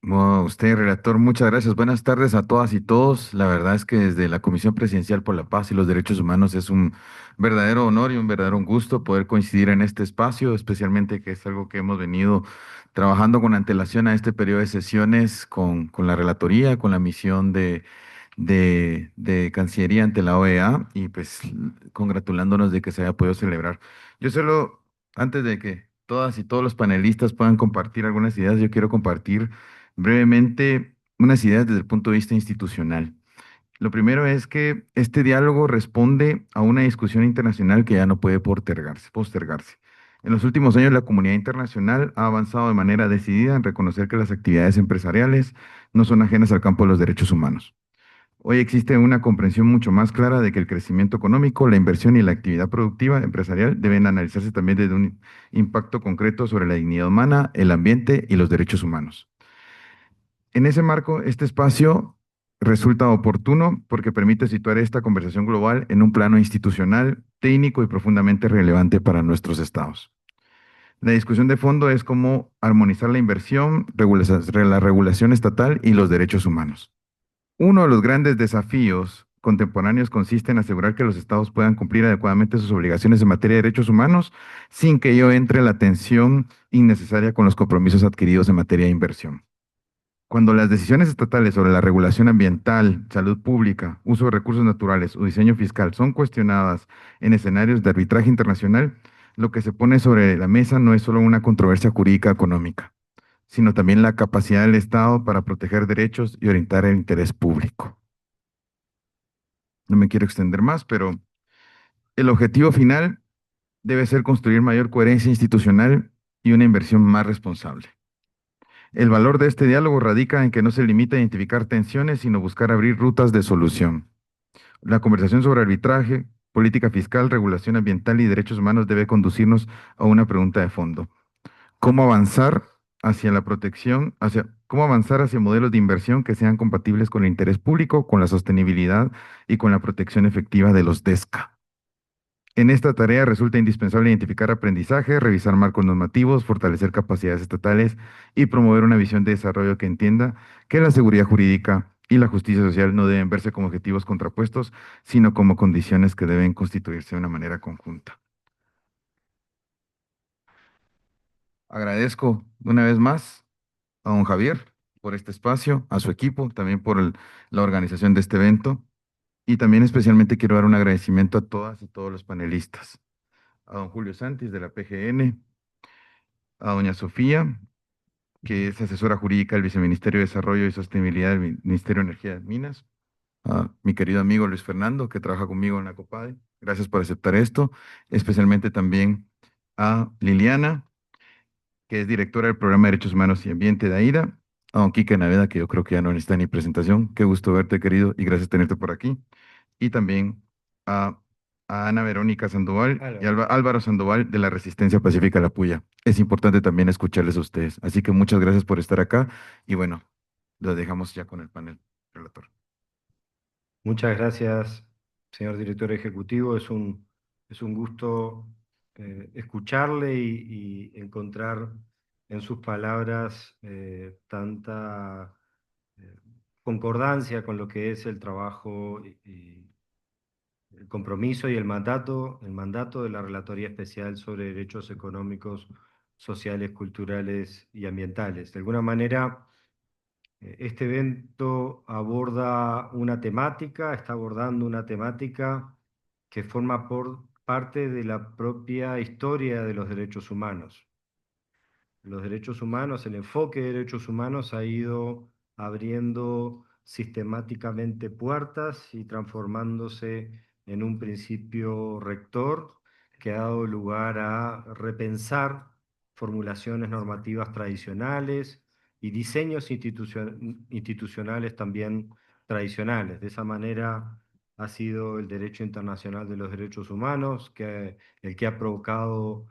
Bueno, usted, relator, muchas gracias. Buenas tardes a todas y todos. La verdad es que desde la Comisión Presidencial por la Paz y los Derechos Humanos es un verdadero honor y un verdadero gusto poder coincidir en este espacio, especialmente que es algo que hemos venido trabajando con antelación a este periodo de sesiones con la relatoría, con la misión de Cancillería ante la OEA y pues congratulándonos de que se haya podido celebrar. Yo solo, antes de que todas y todos los panelistas puedan compartir algunas ideas, yo quiero compartir brevemente unas ideas desde el punto de vista institucional. Lo primero es que este diálogo responde a una discusión internacional que ya no puede postergarse. En los últimos años, la comunidad internacional ha avanzado de manera decidida en reconocer que las actividades empresariales no son ajenas al campo de los derechos humanos. Hoy existe una comprensión mucho más clara de que el crecimiento económico, la inversión y la actividad productiva empresarial deben analizarse también desde un impacto concreto sobre la dignidad humana, el ambiente y los derechos humanos. En ese marco, este espacio resulta oportuno porque permite situar esta conversación global en un plano institucional, técnico y profundamente relevante para nuestros estados. La discusión de fondo es cómo armonizar la inversión, la regulación estatal y los derechos humanos. Uno de los grandes desafíos contemporáneos consiste en asegurar que los estados puedan cumplir adecuadamente sus obligaciones en materia de derechos humanos sin que ello entre la tensión innecesaria con los compromisos adquiridos en materia de inversión. Cuando las decisiones estatales sobre la regulación ambiental, salud pública, uso de recursos naturales o diseño fiscal son cuestionadas en escenarios de arbitraje internacional, lo que se pone sobre la mesa no es solo una controversia jurídica económica, sino también la capacidad del Estado para proteger derechos y orientar el interés público. No me quiero extender más, pero el objetivo final debe ser construir mayor coherencia institucional y una inversión más responsable. El valor de este diálogo radica en que no se limita a identificar tensiones, sino buscar abrir rutas de solución. La conversación sobre arbitraje, política fiscal, regulación ambiental y derechos humanos debe conducirnos a una pregunta de fondo. ¿Cómo avanzar hacia la protección, cómo avanzar hacia modelos de inversión que sean compatibles con el interés público, con la sostenibilidad y con la protección efectiva de los DESCA? En esta tarea resulta indispensable identificar aprendizaje, revisar marcos normativos, fortalecer capacidades estatales y promover una visión de desarrollo que entienda que la seguridad jurídica y la justicia social no deben verse como objetivos contrapuestos, sino como condiciones que deben constituirse de una manera conjunta. Agradezco una vez más a don Javier por este espacio, a su equipo, también por la organización de este evento y también especialmente quiero dar un agradecimiento a todas y todos los panelistas, a don Julio Santis de la PGN, a doña Sofía, que es asesora jurídica del Viceministerio de Desarrollo y Sostenibilidad del Ministerio de Energía y Minas, a mi querido amigo Luis Fernando, que trabaja conmigo en la COPADE. Gracias por aceptar esto. Especialmente también a Liliana, que es directora del Programa de Derechos Humanos y Ambiente de AIDA, a don Quique Naveda, que yo creo que ya no necesita ni presentación. Qué gusto verte, querido, y gracias por tenerte por aquí. Y también a, a Ana Verónica Sandoval y Álvaro Sandoval de la Resistencia Pacífica La Puya. Es importante también escucharles a ustedes. Así que muchas gracias por estar acá y bueno, lo dejamos ya con el panel relator. Muchas gracias, señor director ejecutivo. Es un gusto escucharle y encontrar en sus palabras tanta eh, concordancia con lo que es el trabajo y el compromiso y el mandato de la Relatoría Especial sobre Derechos Económicos, Sociales, Culturales y Ambientales. De alguna manera, este evento está abordando una temática que forma por parte de la propia historia de los derechos humanos. Los derechos humanos, el enfoque de derechos humanos ha ido abriendo sistemáticamente puertas y transformándose en un principio rector que ha dado lugar a repensar formulaciones normativas tradicionales y diseños institucionales también tradicionales. De esa manera ha sido el derecho internacional de los derechos humanos el que ha provocado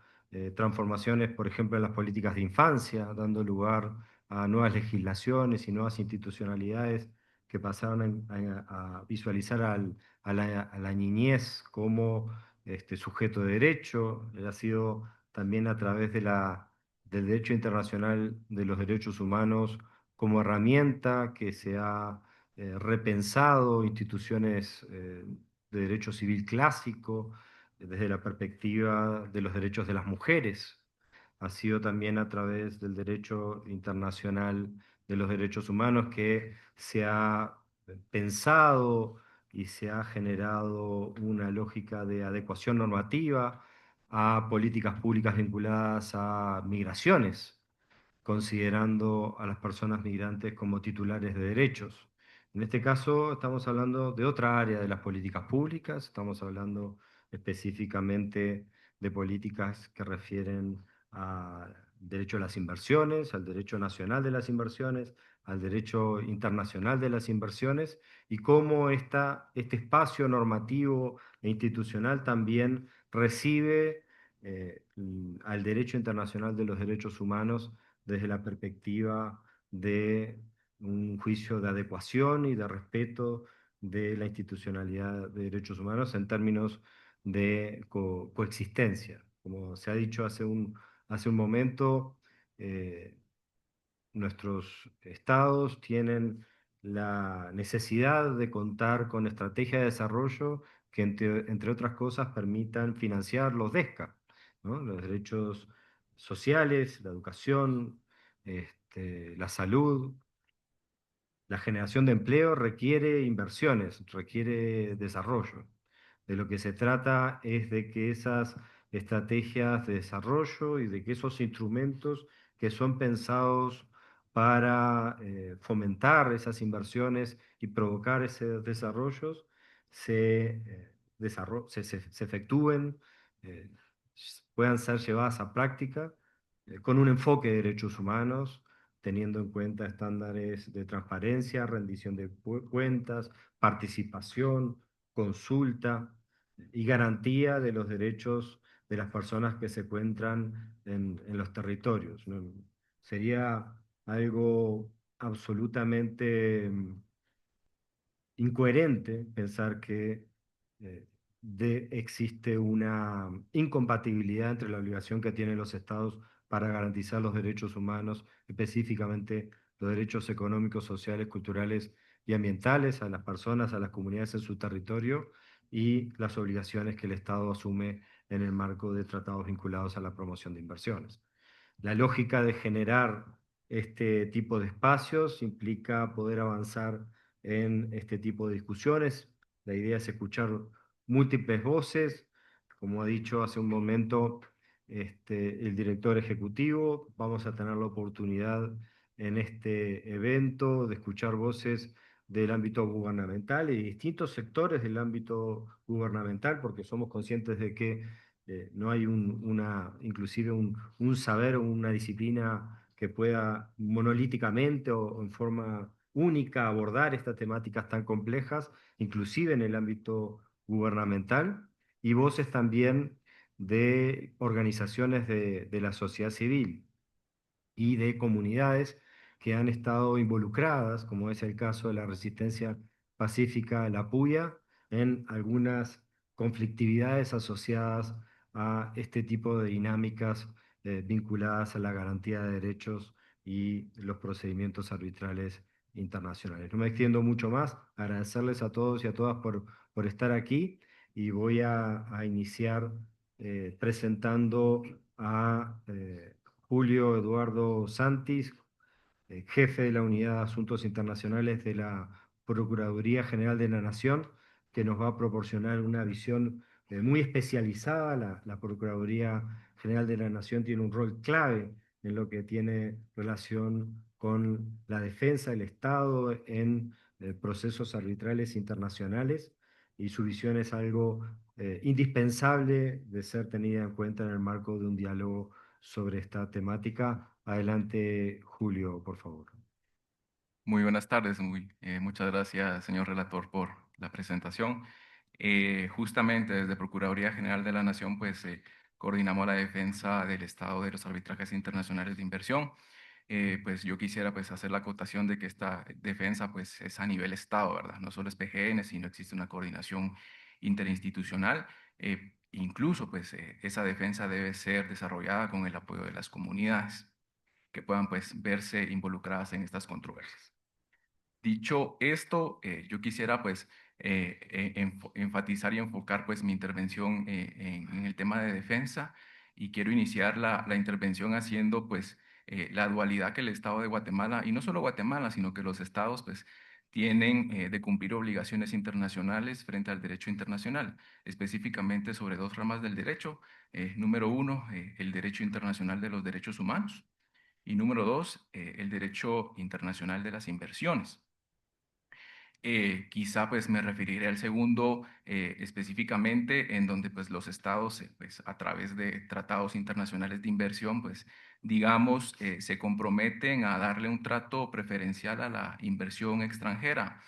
transformaciones, por ejemplo, en las políticas de infancia, dando lugar a nuevas legislaciones y nuevas institucionalidades que pasaron a visualizar a la niñez como sujeto de derecho. Ha sido también a través del derecho internacional de los derechos humanos como herramienta, que se ha repensado instituciones de derecho civil clásico desde la perspectiva de los derechos de las mujeres. Ha sido también a través del derecho internacional de los derechos humanos que se ha pensado y se ha generado una lógica de adecuación normativa a políticas públicas vinculadas a migraciones, considerando a las personas migrantes como titulares de derechos. En este caso estamos hablando de otra área de las políticas públicas, estamos hablando específicamente de políticas que refieren al derecho a las inversiones, al derecho nacional de las inversiones, al derecho internacional de las inversiones y cómo este espacio normativo e institucional también recibe al derecho internacional de los derechos humanos desde la perspectiva de un juicio de adecuación y de respeto de la institucionalidad de derechos humanos en términos de coexistencia. Como se ha dicho hace un momento, eh, nuestros estados tienen la necesidad de contar con estrategias de desarrollo que, entre otras cosas, permitan financiar los DESCA, ¿no? Los derechos sociales, la educación, la salud. La generación de empleo requiere inversiones, requiere desarrollo. De lo que se trata es de que esas estrategias de desarrollo y de que esos instrumentos que son pensados para fomentar esas inversiones y provocar esos desarrollos se efectúen, eh, puedan ser llevadas a práctica con un enfoque de derechos humanos, teniendo en cuenta estándares de transparencia, rendición de cuentas, participación, consulta y garantía de los derechos de las personas que se encuentran en los territorios, ¿no? Sería algo absolutamente incoherente pensar que existe una incompatibilidad entre la obligación que tienen los estados para garantizar los derechos humanos, específicamente los derechos económicos, sociales, culturales y ambientales a las personas, a las comunidades en su territorio, y las obligaciones que el Estado asume en el marco de tratados vinculados a la promoción de inversiones. La lógica de generar este tipo de espacios implica poder avanzar en este tipo de discusiones. La idea es escuchar múltiples voces. Como ha dicho hace un momento el director ejecutivo, vamos a tener la oportunidad en este evento de escuchar voces del ámbito gubernamental y distintos sectores del ámbito gubernamental, porque somos conscientes de que no hay inclusive un saber o una disciplina que pueda monolíticamente o en forma única abordar estas temáticas tan complejas, inclusive en el ámbito gubernamental, y voces también de organizaciones de la sociedad civil y de comunidades que han estado involucradas, como es el caso de la resistencia pacífica de la Puya, en algunas conflictividades asociadas a este tipo de dinámicas vinculadas a la garantía de derechos y los procedimientos arbitrales internacionales. No me extiendo mucho más, agradecerles a todos y a todas por estar aquí y voy a iniciar presentando a Julio Eduardo Santis, jefe de la Unidad de Asuntos Internacionales de la Procuraduría General de la Nación, que nos va a proporcionar una visión muy especializada. La Procuraduría General de la Nación tiene un rol clave en lo que tiene relación con la defensa del Estado en procesos arbitrales internacionales, y su visión es algo indispensable de ser tenida en cuenta en el marco de un diálogo sobre esta temática. Adelante, Julio, por favor. Muy buenas tardes, muchas gracias, señor relator, por la presentación. Justamente desde Procuraduría General de la Nación, pues coordinamos la defensa del Estado de los arbitrajes internacionales de inversión. Pues yo quisiera pues hacer la acotación de que esta defensa pues es a nivel Estado, ¿verdad? No solo es PGN, sino existe una coordinación interinstitucional. Incluso pues esa defensa debe ser desarrollada con el apoyo de las comunidades. que puedan pues verse involucradas en estas controversias. Dicho esto, yo quisiera pues enfatizar y enfocar pues mi intervención en el tema de defensa, y quiero iniciar la intervención haciendo pues la dualidad que el Estado de Guatemala, y no solo Guatemala, sino que los estados pues tienen de cumplir obligaciones internacionales frente al derecho internacional, específicamente sobre dos ramas del derecho. Número uno, el derecho internacional de los derechos humanos, y número dos, el derecho internacional de las inversiones. Quizá pues me referiré al segundo específicamente, en donde pues los estados pues a través de tratados internacionales de inversión pues digamos se comprometen a darle un trato preferencial a la inversión extranjera,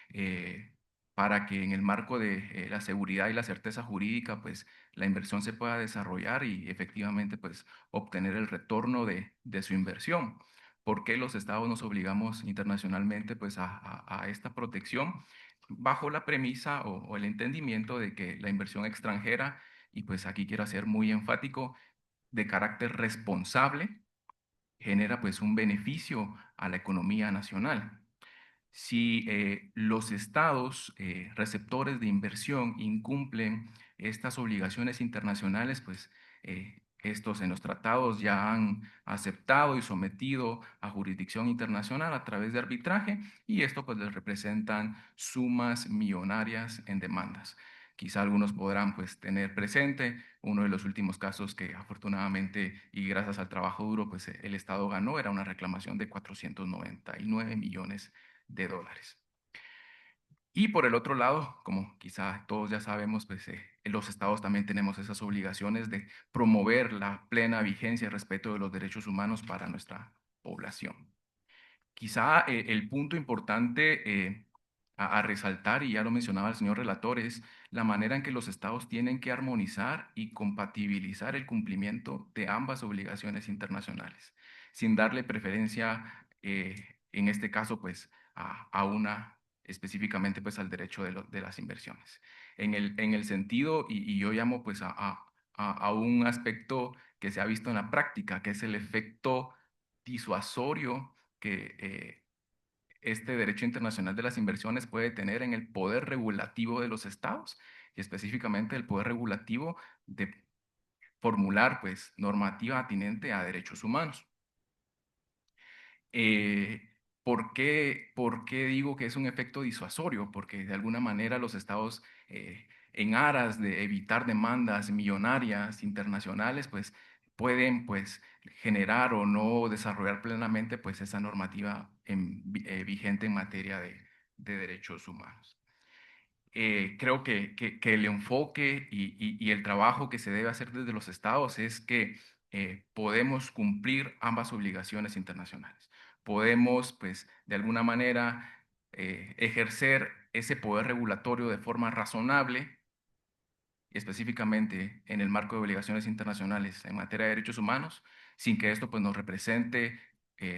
eh, para que en el marco de la seguridad y la certeza jurídica pues la inversión se pueda desarrollar y efectivamente pues obtener el retorno de su inversión. ¿Por qué los estados nos obligamos internacionalmente pues a esta protección? Bajo la premisa o el entendimiento de que la inversión extranjera, y pues aquí quiero ser muy enfático, de carácter responsable, genera pues un beneficio a la economía nacional. Si los estados receptores de inversión incumplen estas obligaciones internacionales, pues estos en los tratados ya han aceptado y sometido a jurisdicción internacional a través de arbitraje, y esto pues les representan sumas millonarias en demandas. Quizá algunos podrán pues tener presente uno de los últimos casos que afortunadamente y gracias al trabajo duro pues el Estado ganó, era una reclamación de 499 millones de dólares. Y por el otro lado, como quizá todos ya sabemos, pues los estados también tenemos esas obligaciones de promover la plena vigencia y respeto de los derechos humanos para nuestra población. Quizá el punto importante a resaltar, y ya lo mencionaba el señor relator, es la manera en que los estados tienen que armonizar y compatibilizar el cumplimiento de ambas obligaciones internacionales, sin darle preferencia, en este caso, pues, a una específicamente, pues, al derecho de las inversiones. En el sentido, y yo llamo, pues, a un aspecto que se ha visto en la práctica, que es el efecto disuasorio que este derecho internacional de las inversiones puede tener en el poder regulativo de los estados, y específicamente el poder regulativo de formular pues normativa atinente a derechos humanos. Eh, ¿por qué digo que es un efecto disuasorio? Porque de alguna manera los estados, en aras de evitar demandas millonarias internacionales, pues pueden pues generar o no desarrollar plenamente pues esa normativa vigente en materia de derechos humanos. Creo que el enfoque y el trabajo que se debe hacer desde los estados es que podemos cumplir ambas obligaciones internacionales. Podemos, pues, de alguna manera ejercer ese poder regulatorio de forma razonable, y específicamente en el marco de obligaciones internacionales en materia de derechos humanos, sin que esto pues, nos represente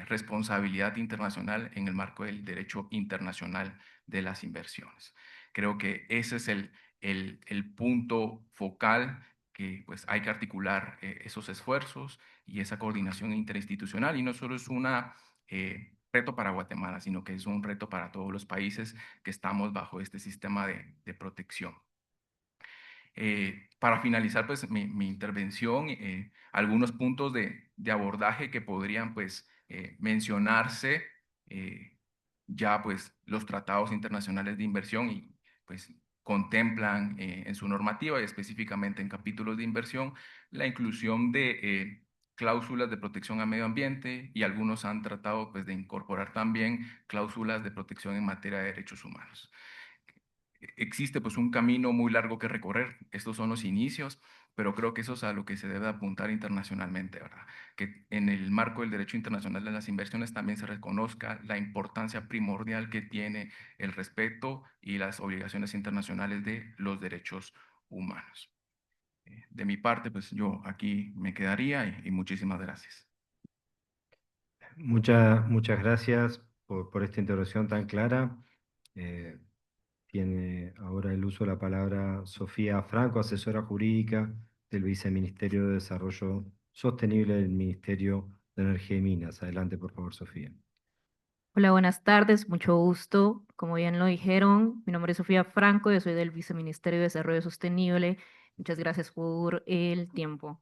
responsabilidad internacional en el marco del derecho internacional de las inversiones. Creo que ese es el punto focal que pues, hay que articular esos esfuerzos y esa coordinación interinstitucional, y no solo es una reto para Guatemala, sino que es un reto para todos los países que estamos bajo este sistema de protección. Para finalizar, pues, mi intervención, algunos puntos de abordaje que podrían, pues, mencionarse, ya, pues, los tratados internacionales de inversión y, pues, contemplan en su normativa y específicamente en capítulos de inversión la inclusión de cláusulas de protección al medio ambiente, y algunos han tratado, pues, de incorporar también cláusulas de protección en materia de derechos humanos. Existe pues un camino muy largo que recorrer. Estos son los inicios, pero creo que eso es a lo que se debe apuntar internacionalmente, ¿verdad? Que en el marco del derecho internacional de las inversiones también se reconozca la importancia primordial que tiene el respeto y las obligaciones internacionales de los derechos humanos. De mi parte, pues yo aquí me quedaría, y muchísimas gracias. Muchas gracias por esta intervención tan clara. Eh, Tiene ahora el uso de la palabra Sofía Franco, asesora jurídica del Viceministerio de Desarrollo Sostenible del Ministerio de Energía y Minas. Adelante, por favor, Sofía. Hola, buenas tardes, mucho gusto. Como bien lo dijeron, mi nombre es Sofía Franco, yo soy del Viceministerio de Desarrollo Sostenible. Muchas gracias por el tiempo.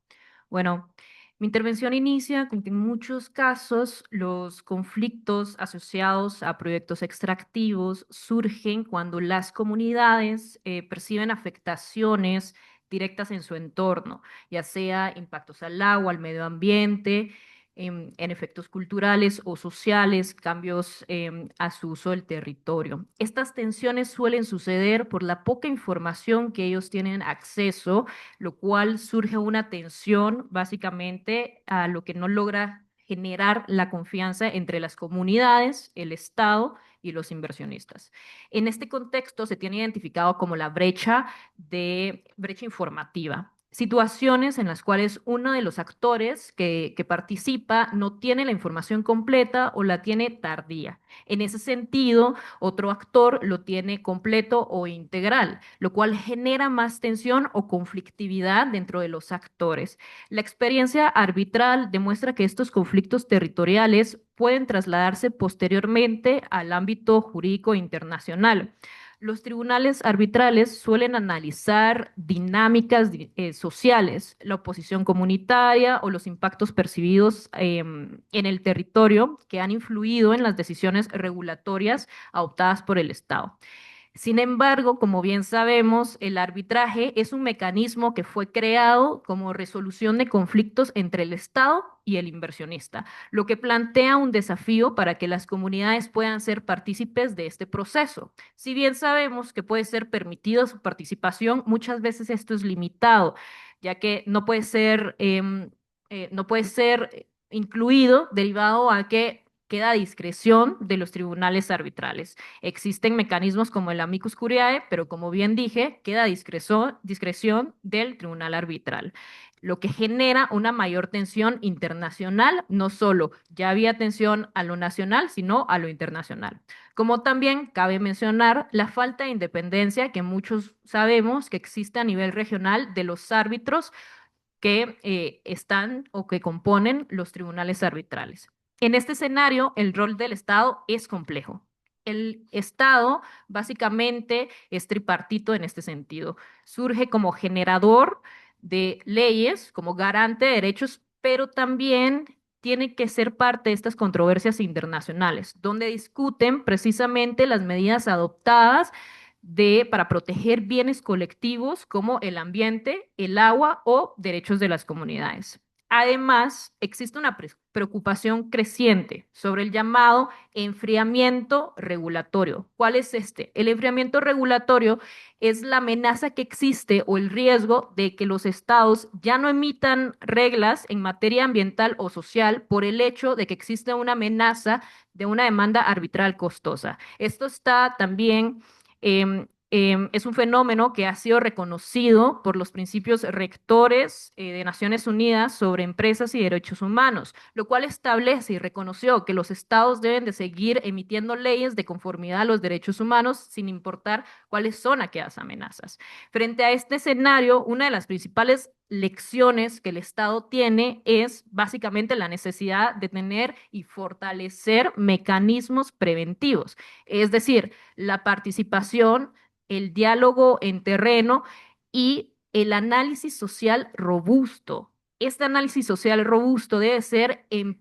Bueno, mi intervención inicia con que en muchos casos los conflictos asociados a proyectos extractivos surgen cuando las comunidades perciben afectaciones directas en su entorno, ya sea impactos al agua, al medio ambiente, en efectos culturales o sociales, cambios a su uso del territorio. Estas tensiones suelen suceder por la poca información que ellos tienen acceso, lo cual surge una tensión básicamente a lo que no logra generar la confianza entre las comunidades, el Estado y los inversionistas. En este contexto se tiene identificado como la brecha informativa. Situaciones en las cuales uno de los actores que participa no tiene la información completa o la tiene tardía. En ese sentido, otro actor lo tiene completo o integral, lo cual genera más tensión o conflictividad dentro de los actores. La experiencia arbitral demuestra que estos conflictos territoriales pueden trasladarse posteriormente al ámbito jurídico internacional. Los tribunales arbitrales suelen analizar dinámicas sociales, la oposición comunitaria o los impactos percibidos en el territorio que han influido en las decisiones regulatorias adoptadas por el Estado. Sin embargo, como bien sabemos, el arbitraje es un mecanismo que fue creado como resolución de conflictos entre el Estado y el inversionista, lo que plantea un desafío para que las comunidades puedan ser partícipes de este proceso. Si bien sabemos que puede ser permitida su participación, muchas veces esto es limitado, ya que no puede ser incluido derivado a que queda a discreción de los tribunales arbitrales. Existen mecanismos como el amicus curiae, pero como bien dije, queda a discreción del tribunal arbitral, lo que genera una mayor tensión internacional. No solo ya había tensión a lo nacional, sino a lo internacional. Como también cabe mencionar la falta de independencia que muchos sabemos que existe a nivel regional de los árbitros que están o que componen los tribunales arbitrales. En este escenario, el rol del Estado es complejo. El Estado básicamente es tripartito en este sentido. Surge como generador de leyes, como garante de derechos, pero también tiene que ser parte de estas controversias internacionales, donde discuten precisamente las medidas adoptadas para proteger bienes colectivos como el ambiente, el agua o derechos de las comunidades. Además, existe una preocupación creciente sobre el llamado enfriamiento regulatorio. ¿Cuál es este? El enfriamiento regulatorio es la amenaza que existe o el riesgo de que los estados ya no emitan reglas en materia ambiental o social por el hecho de que existe una amenaza de una demanda arbitral costosa. Esto está también es un fenómeno que ha sido reconocido por los principios rectores de Naciones Unidas sobre empresas y derechos humanos, lo cual establece y reconoció que los estados deben de seguir emitiendo leyes de conformidad a los derechos humanos sin importar cuáles son aquellas amenazas. Frente a este escenario, una de las principales lecciones que el Estado tiene es básicamente la necesidad de tener y fortalecer mecanismos preventivos, es decir, la participación, el diálogo en terreno y el análisis social robusto. Este análisis social robusto debe ser en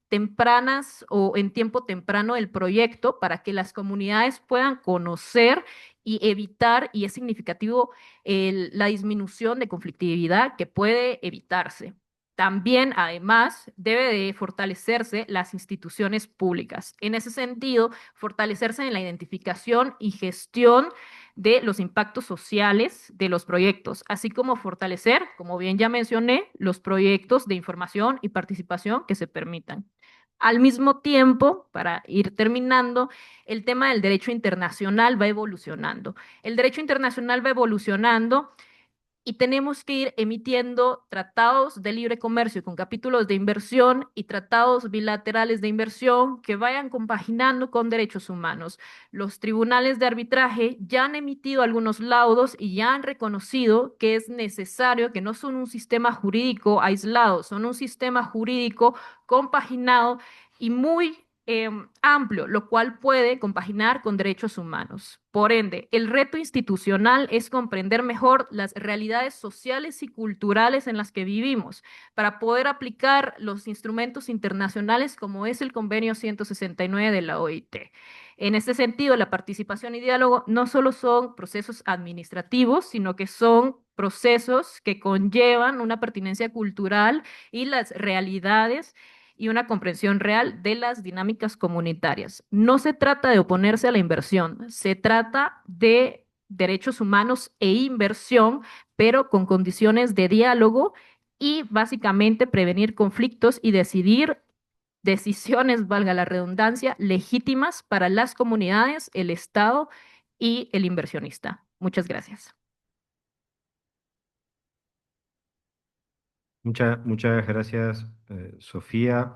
tempranas o en tiempo temprano del proyecto para que las comunidades puedan conocer y evitar, y es significativo, la disminución de conflictividad que puede evitarse. También, además, debe de fortalecerse las instituciones públicas. En ese sentido, fortalecerse en la identificación y gestión de los impactos sociales de los proyectos, así como fortalecer, como bien ya mencioné, los proyectos de información y participación que se permitan. Al mismo tiempo, para ir terminando, el tema del derecho internacional va evolucionando. El derecho internacional va evolucionando y tenemos que ir emitiendo tratados de libre comercio con capítulos de inversión y tratados bilaterales de inversión que vayan compaginando con derechos humanos. Los tribunales de arbitraje ya han emitido algunos laudos y ya han reconocido que es necesario, que no son un sistema jurídico aislado, son un sistema jurídico compaginado y muy amplio, lo cual puede compaginar con derechos humanos. Por ende, el reto institucional es comprender mejor las realidades sociales y culturales en las que vivimos para poder aplicar los instrumentos internacionales como es el Convenio 169 de la OIT. En este sentido, la participación y diálogo no solo son procesos administrativos, sino que son procesos que conllevan una pertinencia cultural y las realidades y una comprensión real de las dinámicas comunitarias. No se trata de oponerse a la inversión, se trata de derechos humanos e inversión, pero con condiciones de diálogo y básicamente prevenir conflictos y decidir decisiones, valga la redundancia, legítimas para las comunidades, el Estado y el inversionista. Muchas gracias. Muchas gracias, Sofía.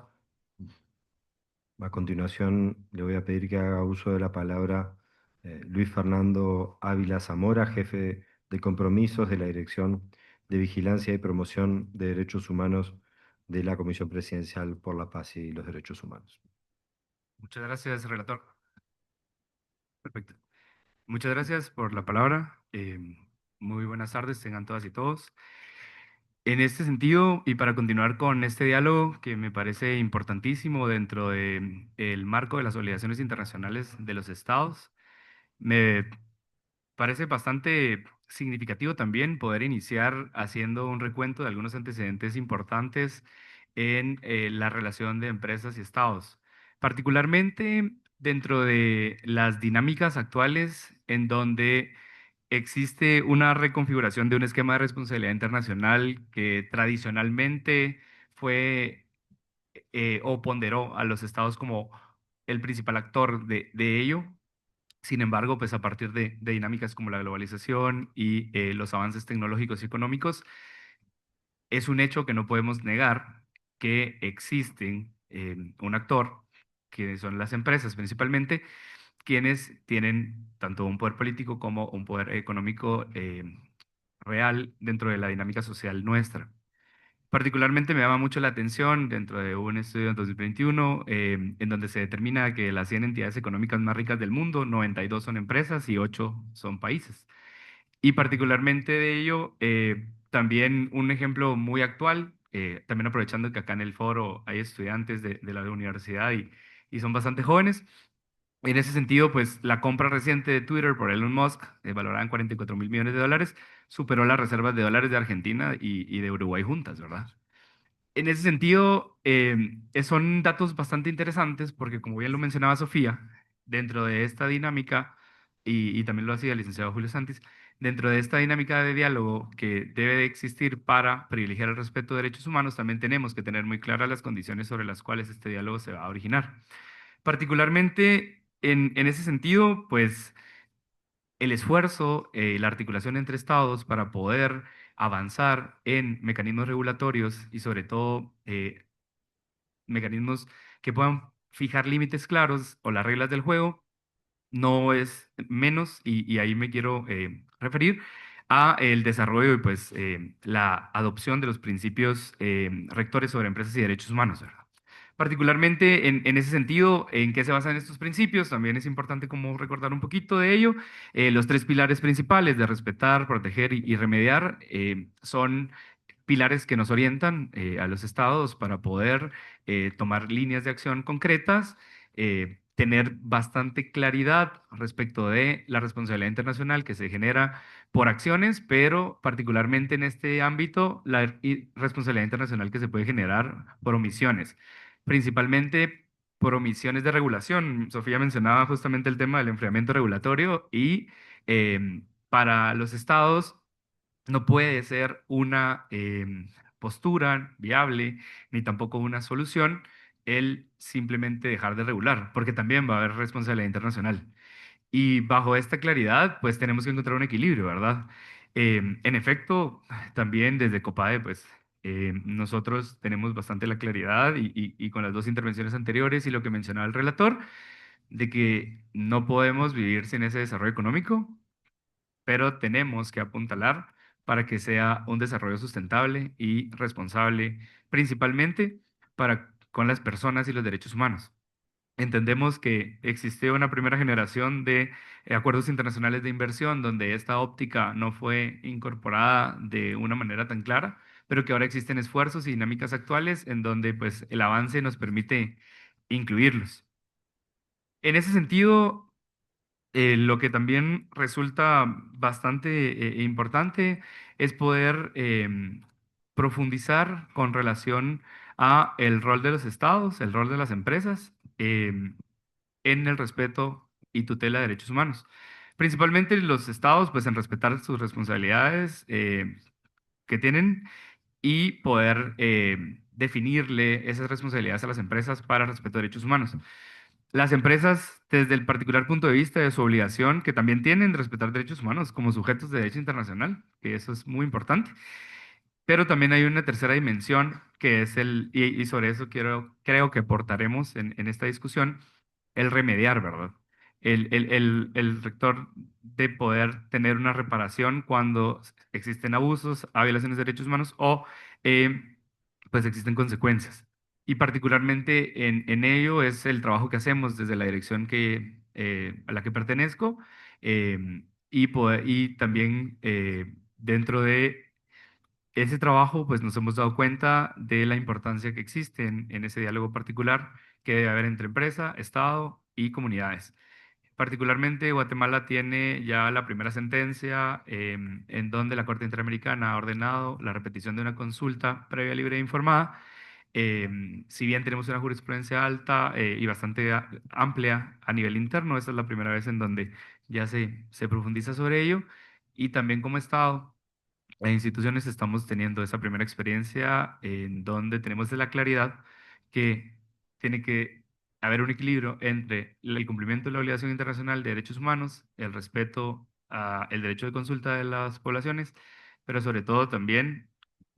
A continuación, le voy a pedir que haga uso de la palabra Luis Fernando Ávila Zamora, jefe de compromisos de la Dirección de Vigilancia y Promoción de Derechos Humanos de la Comisión Presidencial por la Paz y los Derechos Humanos. Muchas gracias, relator. Perfecto. Muchas gracias por la palabra. Muy buenas tardes, tengan todas y todos. En este sentido, y para continuar con este diálogo que me parece importantísimo dentro del marco de las obligaciones internacionales de los estados, me parece bastante significativo también poder iniciar haciendo un recuento de algunos antecedentes importantes en la relación de empresas y estados, particularmente dentro de las dinámicas actuales en donde existe una reconfiguración de un esquema de responsabilidad internacional que tradicionalmente fue o ponderó a los estados como el principal actor de ello. Sin embargo, pues a partir de dinámicas como la globalización y los avances tecnológicos y económicos, es un hecho que no podemos negar que existen un actor, que son las empresas principalmente, quienes tienen tanto un poder político como un poder económico real dentro de la dinámica social nuestra. Particularmente me llama mucho la atención dentro de un estudio en 2021 en donde se determina que las 100 entidades económicas más ricas del mundo, 92 son empresas y 8 son países. Y particularmente de ello, también un ejemplo muy actual, también aprovechando que acá en el foro hay estudiantes de la universidad y son bastante jóvenes. En ese sentido, pues la compra reciente de Twitter por Elon Musk, valorada en 44.000 millones de dólares, superó las reservas de dólares de Argentina y de Uruguay juntas, ¿verdad? En ese sentido, son datos bastante interesantes porque, como bien lo mencionaba Sofía, dentro de esta dinámica, y también lo hacía el licenciado Julio Santis, dentro de esta dinámica de diálogo que debe de existir para privilegiar el respeto de derechos humanos, también tenemos que tener muy claras las condiciones sobre las cuales este diálogo se va a originar. Particularmente en ese sentido, pues el esfuerzo, la articulación entre estados para poder avanzar en mecanismos regulatorios y sobre todo mecanismos que puedan fijar límites claros o las reglas del juego, no es menos, y ahí me quiero referir a el desarrollo y pues la adopción de los principios rectores sobre empresas y derechos humanos, ¿verdad? Particularmente en ese sentido, ¿en qué se basan estos principios? También es importante como recordar un poquito de ello. Los tres pilares principales de respetar, proteger y remediar son pilares que nos orientan a los estados para poder tomar líneas de acción concretas, tener bastante claridad respecto de la responsabilidad internacional que se genera por acciones, pero particularmente en este ámbito, la responsabilidad internacional que se puede generar por omisiones, principalmente por omisiones de regulación. Sofía mencionaba justamente el tema del enfriamiento regulatorio y para los estados no puede ser una postura viable ni tampoco una solución el simplemente dejar de regular, porque también va a haber responsabilidad internacional. Y bajo esta claridad, pues tenemos que encontrar un equilibrio, ¿verdad? En efecto, también desde COPADE, pues nosotros tenemos bastante la claridad y con las dos intervenciones anteriores y lo que mencionaba el relator, de que no podemos vivir sin ese desarrollo económico, pero tenemos que apuntalar para que sea un desarrollo sustentable y responsable, principalmente con las personas y los derechos humanos. Entendemos que existe una primera generación de acuerdos internacionales de inversión donde esta óptica no fue incorporada de una manera tan clara, pero que ahora existen esfuerzos y dinámicas actuales en donde pues el avance nos permite incluirlos. En ese sentido, lo que también resulta bastante importante es poder profundizar con relación a el rol de los estados, el rol de las empresas, en el respeto y tutela de derechos humanos. Principalmente los estados, pues en respetar sus responsabilidades que tienen y poder definirle esas responsabilidades a las empresas para el respeto de derechos humanos. Las empresas, desde el particular punto de vista de su obligación, que también tienen de respetar derechos humanos como sujetos de derecho internacional, que eso es muy importante. Pero también hay una tercera dimensión que es y sobre eso creo que aportaremos en esta discusión, el remediar, ¿verdad? El rector de poder tener una reparación cuando existen abusos, a violaciones de derechos humanos o pues existen consecuencias. Y particularmente en ello es el trabajo que hacemos desde la dirección a la que pertenezco y también dentro de ese trabajo, pues nos hemos dado cuenta de la importancia que existe en ese diálogo particular que debe haber entre empresa, Estado y comunidades. Particularmente, Guatemala tiene ya la primera sentencia en donde la Corte Interamericana ha ordenado la repetición de una consulta previa, libre e informada. Si bien tenemos una jurisprudencia alta y bastante amplia a nivel interno, esta es la primera vez en donde ya se profundiza sobre ello. Y también como Estado las instituciones estamos teniendo esa primera experiencia en donde tenemos de la claridad que tiene que haber un equilibrio entre el cumplimiento de la obligación internacional de derechos humanos, el respeto al derecho de consulta de las poblaciones, pero sobre todo también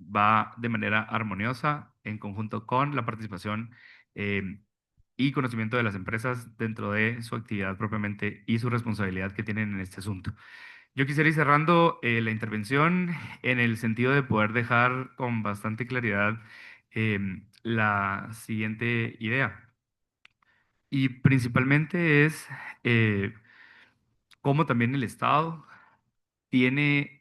va de manera armoniosa en conjunto con la participación eh, y conocimiento de las empresas dentro de su actividad propiamente y su responsabilidad que tienen en este asunto. Yo quisiera ir cerrando la intervención en el sentido de poder dejar con bastante claridad la siguiente idea. Y principalmente es cómo también el Estado tiene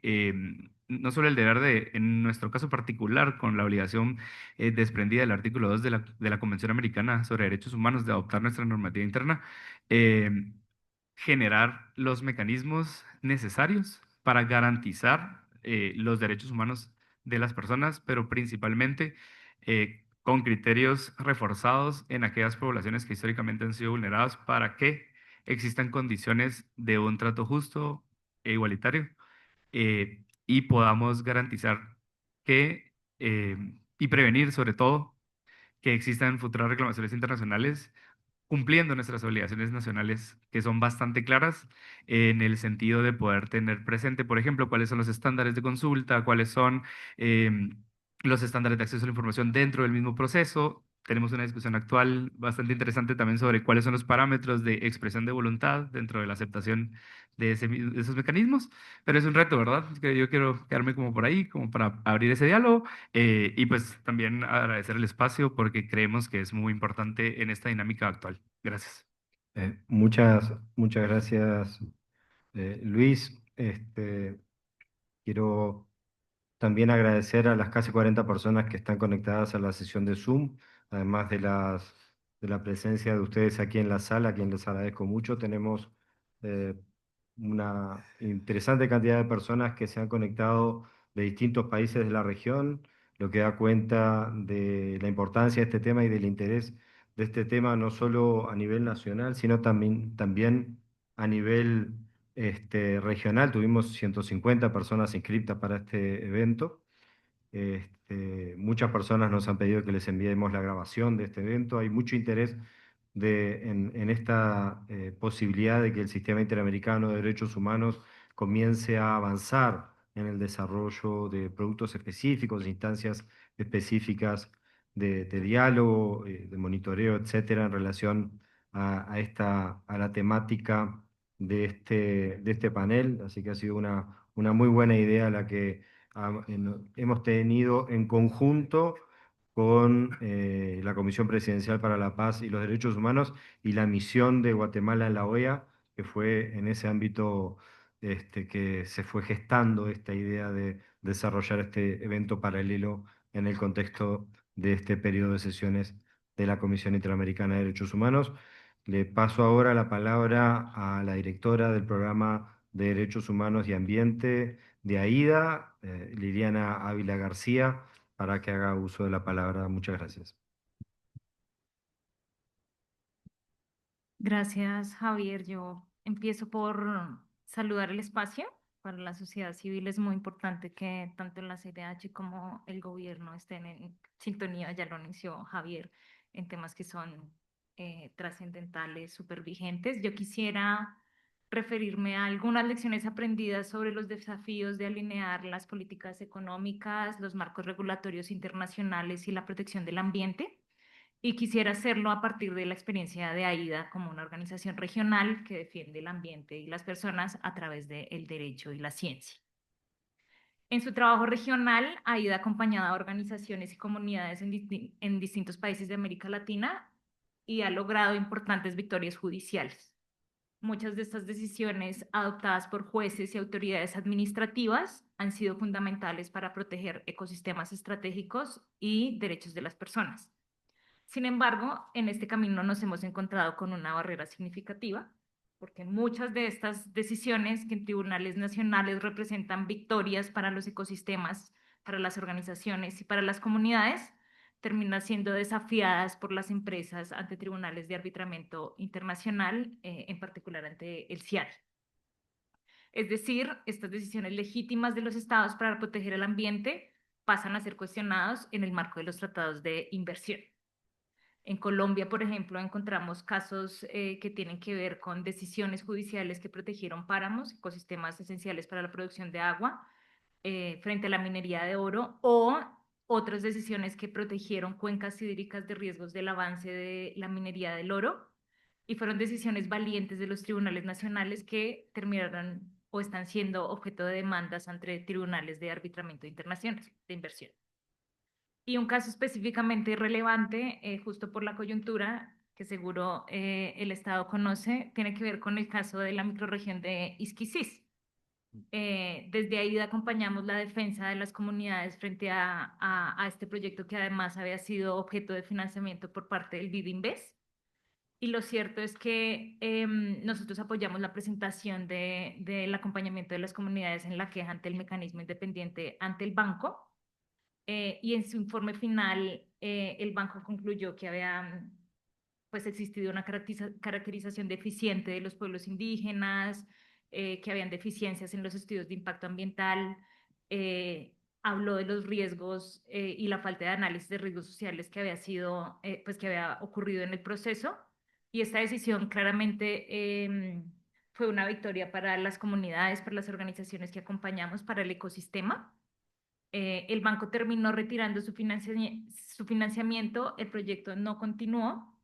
no solo el deber de, en nuestro caso particular, con la obligación desprendida del artículo 2 de la Convención Americana sobre Derechos Humanos de adoptar nuestra normativa interna, eh, generar los mecanismos necesarios para garantizar los derechos humanos de las personas, pero principalmente con criterios reforzados en aquellas poblaciones que históricamente han sido vulneradas para que existan condiciones de un trato justo e igualitario y podamos garantizar y prevenir sobre todo que existan futuras reclamaciones internacionales cumpliendo nuestras obligaciones nacionales, que son bastante claras en el sentido de poder tener presente, por ejemplo, cuáles son los estándares de consulta, cuáles son los estándares de acceso a la información dentro del mismo proceso. Tenemos una discusión actual bastante interesante también sobre cuáles son los parámetros de expresión de voluntad dentro de la aceptación de esos mecanismos, pero es un reto, ¿verdad? Que yo quiero quedarme como por ahí, como para abrir ese diálogo y pues también agradecer el espacio porque creemos que es muy importante en esta dinámica actual. Gracias. Muchas gracias, Luis. Quiero también agradecer a las casi 40 personas que están conectadas a la sesión de Zoom, además de la presencia de ustedes aquí en la sala, a quien les agradezco mucho. Tenemos eh, una interesante cantidad de personas que se han conectado de distintos países de la región, lo que da cuenta de la importancia de este tema y del interés de este tema, no solo a nivel nacional, sino también a nivel regional. Tuvimos 150 personas inscritas para este evento. Muchas personas nos han pedido que les enviemos la grabación de este evento. Hay mucho interés en esta posibilidad de que el sistema interamericano de derechos humanos comience a avanzar en el desarrollo de productos específicos, instancias específicas de diálogo, de monitoreo, etcétera, en relación a la temática de este panel. Así que ha sido una muy buena idea la que hemos tenido en conjunto con la Comisión Presidencial para la Paz y los Derechos Humanos y la misión de Guatemala en la OEA, que fue en ese ámbito que se fue gestando esta idea de desarrollar este evento paralelo en el contexto de este periodo de sesiones de la Comisión Interamericana de Derechos Humanos. Le paso ahora la palabra a la directora del Programa de Derechos Humanos y Ambiente de AIDA, Liliana Ávila García, para que haga uso de la palabra. Muchas gracias. Gracias, Javier. Yo empiezo por saludar el espacio. Para la sociedad civil es muy importante que tanto la CIDH como el gobierno estén en sintonía, ya lo anunció Javier, en temas que son trascendentales, súper vigentes. Yo quisiera referirme a algunas lecciones aprendidas sobre los desafíos de alinear las políticas económicas, los marcos regulatorios internacionales y la protección del ambiente. Y quisiera hacerlo a partir de la experiencia de AIDA como una organización regional que defiende el ambiente y las personas a través del derecho y la ciencia. En su trabajo regional, AIDA ha acompañado a organizaciones y comunidades en distintos países de América Latina y ha logrado importantes victorias judiciales. Muchas de estas decisiones adoptadas por jueces y autoridades administrativas han sido fundamentales para proteger ecosistemas estratégicos y derechos de las personas. Sin embargo, en este camino nos hemos encontrado con una barrera significativa, porque muchas de estas decisiones que en tribunales nacionales representan victorias para los ecosistemas, para las organizaciones y para las comunidades, terminan siendo desafiadas por las empresas ante tribunales de arbitramiento internacional, en particular ante el CIAR. Es decir, estas decisiones legítimas de los estados para proteger el ambiente pasan a ser cuestionados en el marco de los tratados de inversión. En Colombia, por ejemplo, encontramos casos que tienen que ver con decisiones judiciales que protegieron páramos, ecosistemas esenciales para la producción de agua, frente a la minería de oro, o otras decisiones que protegieron cuencas hídricas de riesgos del avance de la minería del oro, y fueron decisiones valientes de los tribunales nacionales que terminaron o están siendo objeto de demandas ante tribunales de arbitramiento internacional de inversión. Y un caso específicamente relevante, justo por la coyuntura, que seguro el Estado conoce, tiene que ver con el caso de la microrregión de Isquisís. Desde ahí acompañamos la defensa de las comunidades frente a este proyecto que además había sido objeto de financiamiento por parte del BID-Invest. Y lo cierto es que nosotros apoyamos la presentación del acompañamiento de las comunidades en la queja ante el mecanismo independiente ante el banco. Y en su informe final, el banco concluyó que había pues, existido una caracterización deficiente de los pueblos indígenas, que habían deficiencias en los estudios de impacto ambiental, habló de los riesgos y la falta de análisis de riesgos sociales que había sido, pues que había ocurrido en el proceso. Y esta decisión claramente fue una victoria para las comunidades, para las organizaciones que acompañamos, para el ecosistema. El banco terminó retirando su financiamiento, el proyecto no continuó,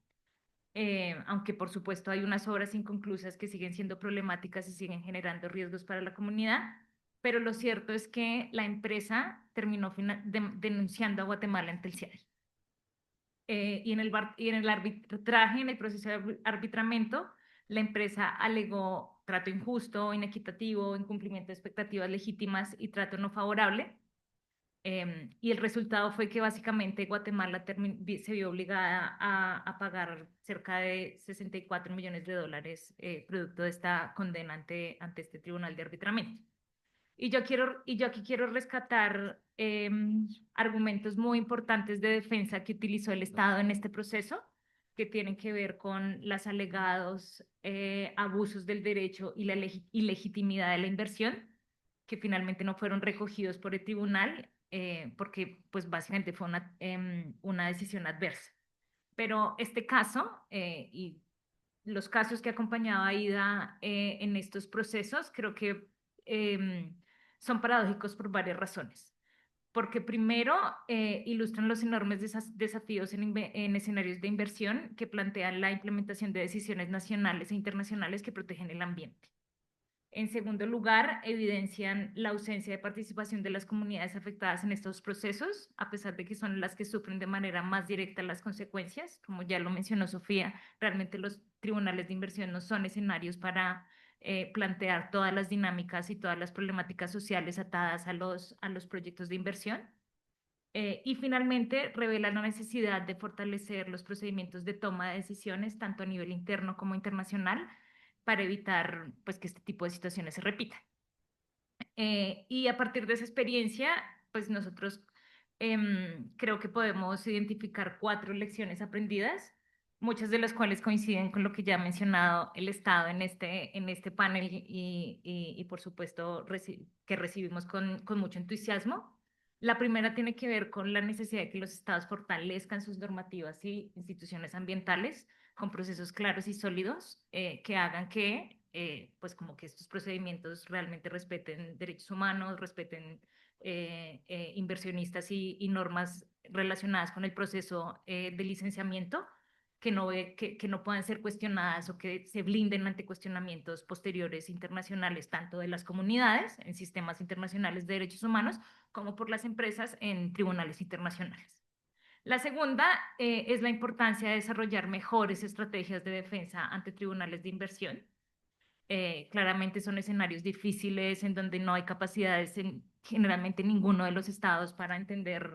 aunque por supuesto hay unas obras inconclusas que siguen siendo problemáticas y siguen generando riesgos para la comunidad, pero lo cierto es que la empresa terminó denunciando a Guatemala ante el CIARI. Y en el arbitraje, en el proceso de arbitramiento, la empresa alegó trato injusto, inequitativo, incumplimiento de expectativas legítimas y trato no favorable. Y el resultado fue que básicamente Guatemala se vio obligada a pagar cerca de 64 millones de dólares producto de esta condena ante este tribunal de arbitramiento. Y yo aquí quiero rescatar argumentos muy importantes de defensa que utilizó el Estado en este proceso, que tienen que ver con los alegados abusos del derecho y la ilegitimidad de la inversión, que finalmente no fueron recogidos por el tribunal, porque pues básicamente fue una decisión adversa. Pero este caso y los casos que acompañaba a Ida en estos procesos, creo que son paradójicos por varias razones. Porque primero ilustran los enormes desafíos en escenarios de inversión que plantean la implementación de decisiones nacionales e internacionales que protegen el ambiente. En segundo lugar, evidencian la ausencia de participación de las comunidades afectadas en estos procesos, a pesar de que son las que sufren de manera más directa las consecuencias. Como ya lo mencionó Sofía, realmente los tribunales de inversión no son escenarios para plantear todas las dinámicas y todas las problemáticas sociales atadas a los proyectos de inversión. Y finalmente, revela la necesidad de fortalecer los procedimientos de toma de decisiones, tanto a nivel interno como internacional, para evitar pues, que este tipo de situaciones se repitan. Y a partir de esa experiencia, pues nosotros creo que podemos identificar 4 lecciones aprendidas, muchas de las cuales coinciden con lo que ya ha mencionado el Estado en este panel y por supuesto que recibimos con mucho entusiasmo. La primera tiene que ver con la necesidad de que los estados fortalezcan sus normativas y instituciones ambientales con procesos claros y sólidos que hagan que, pues como que estos procedimientos realmente respeten derechos humanos, respeten inversionistas y normas relacionadas con el proceso de licenciamiento, que no puedan ser cuestionadas o que se blinden ante cuestionamientos posteriores internacionales, tanto de las comunidades en sistemas internacionales de derechos humanos, como por las empresas en tribunales internacionales. La segunda es la importancia de desarrollar mejores estrategias de defensa ante tribunales de inversión. Claramente son escenarios difíciles en donde no hay capacidades en generalmente ninguno de los estados para entender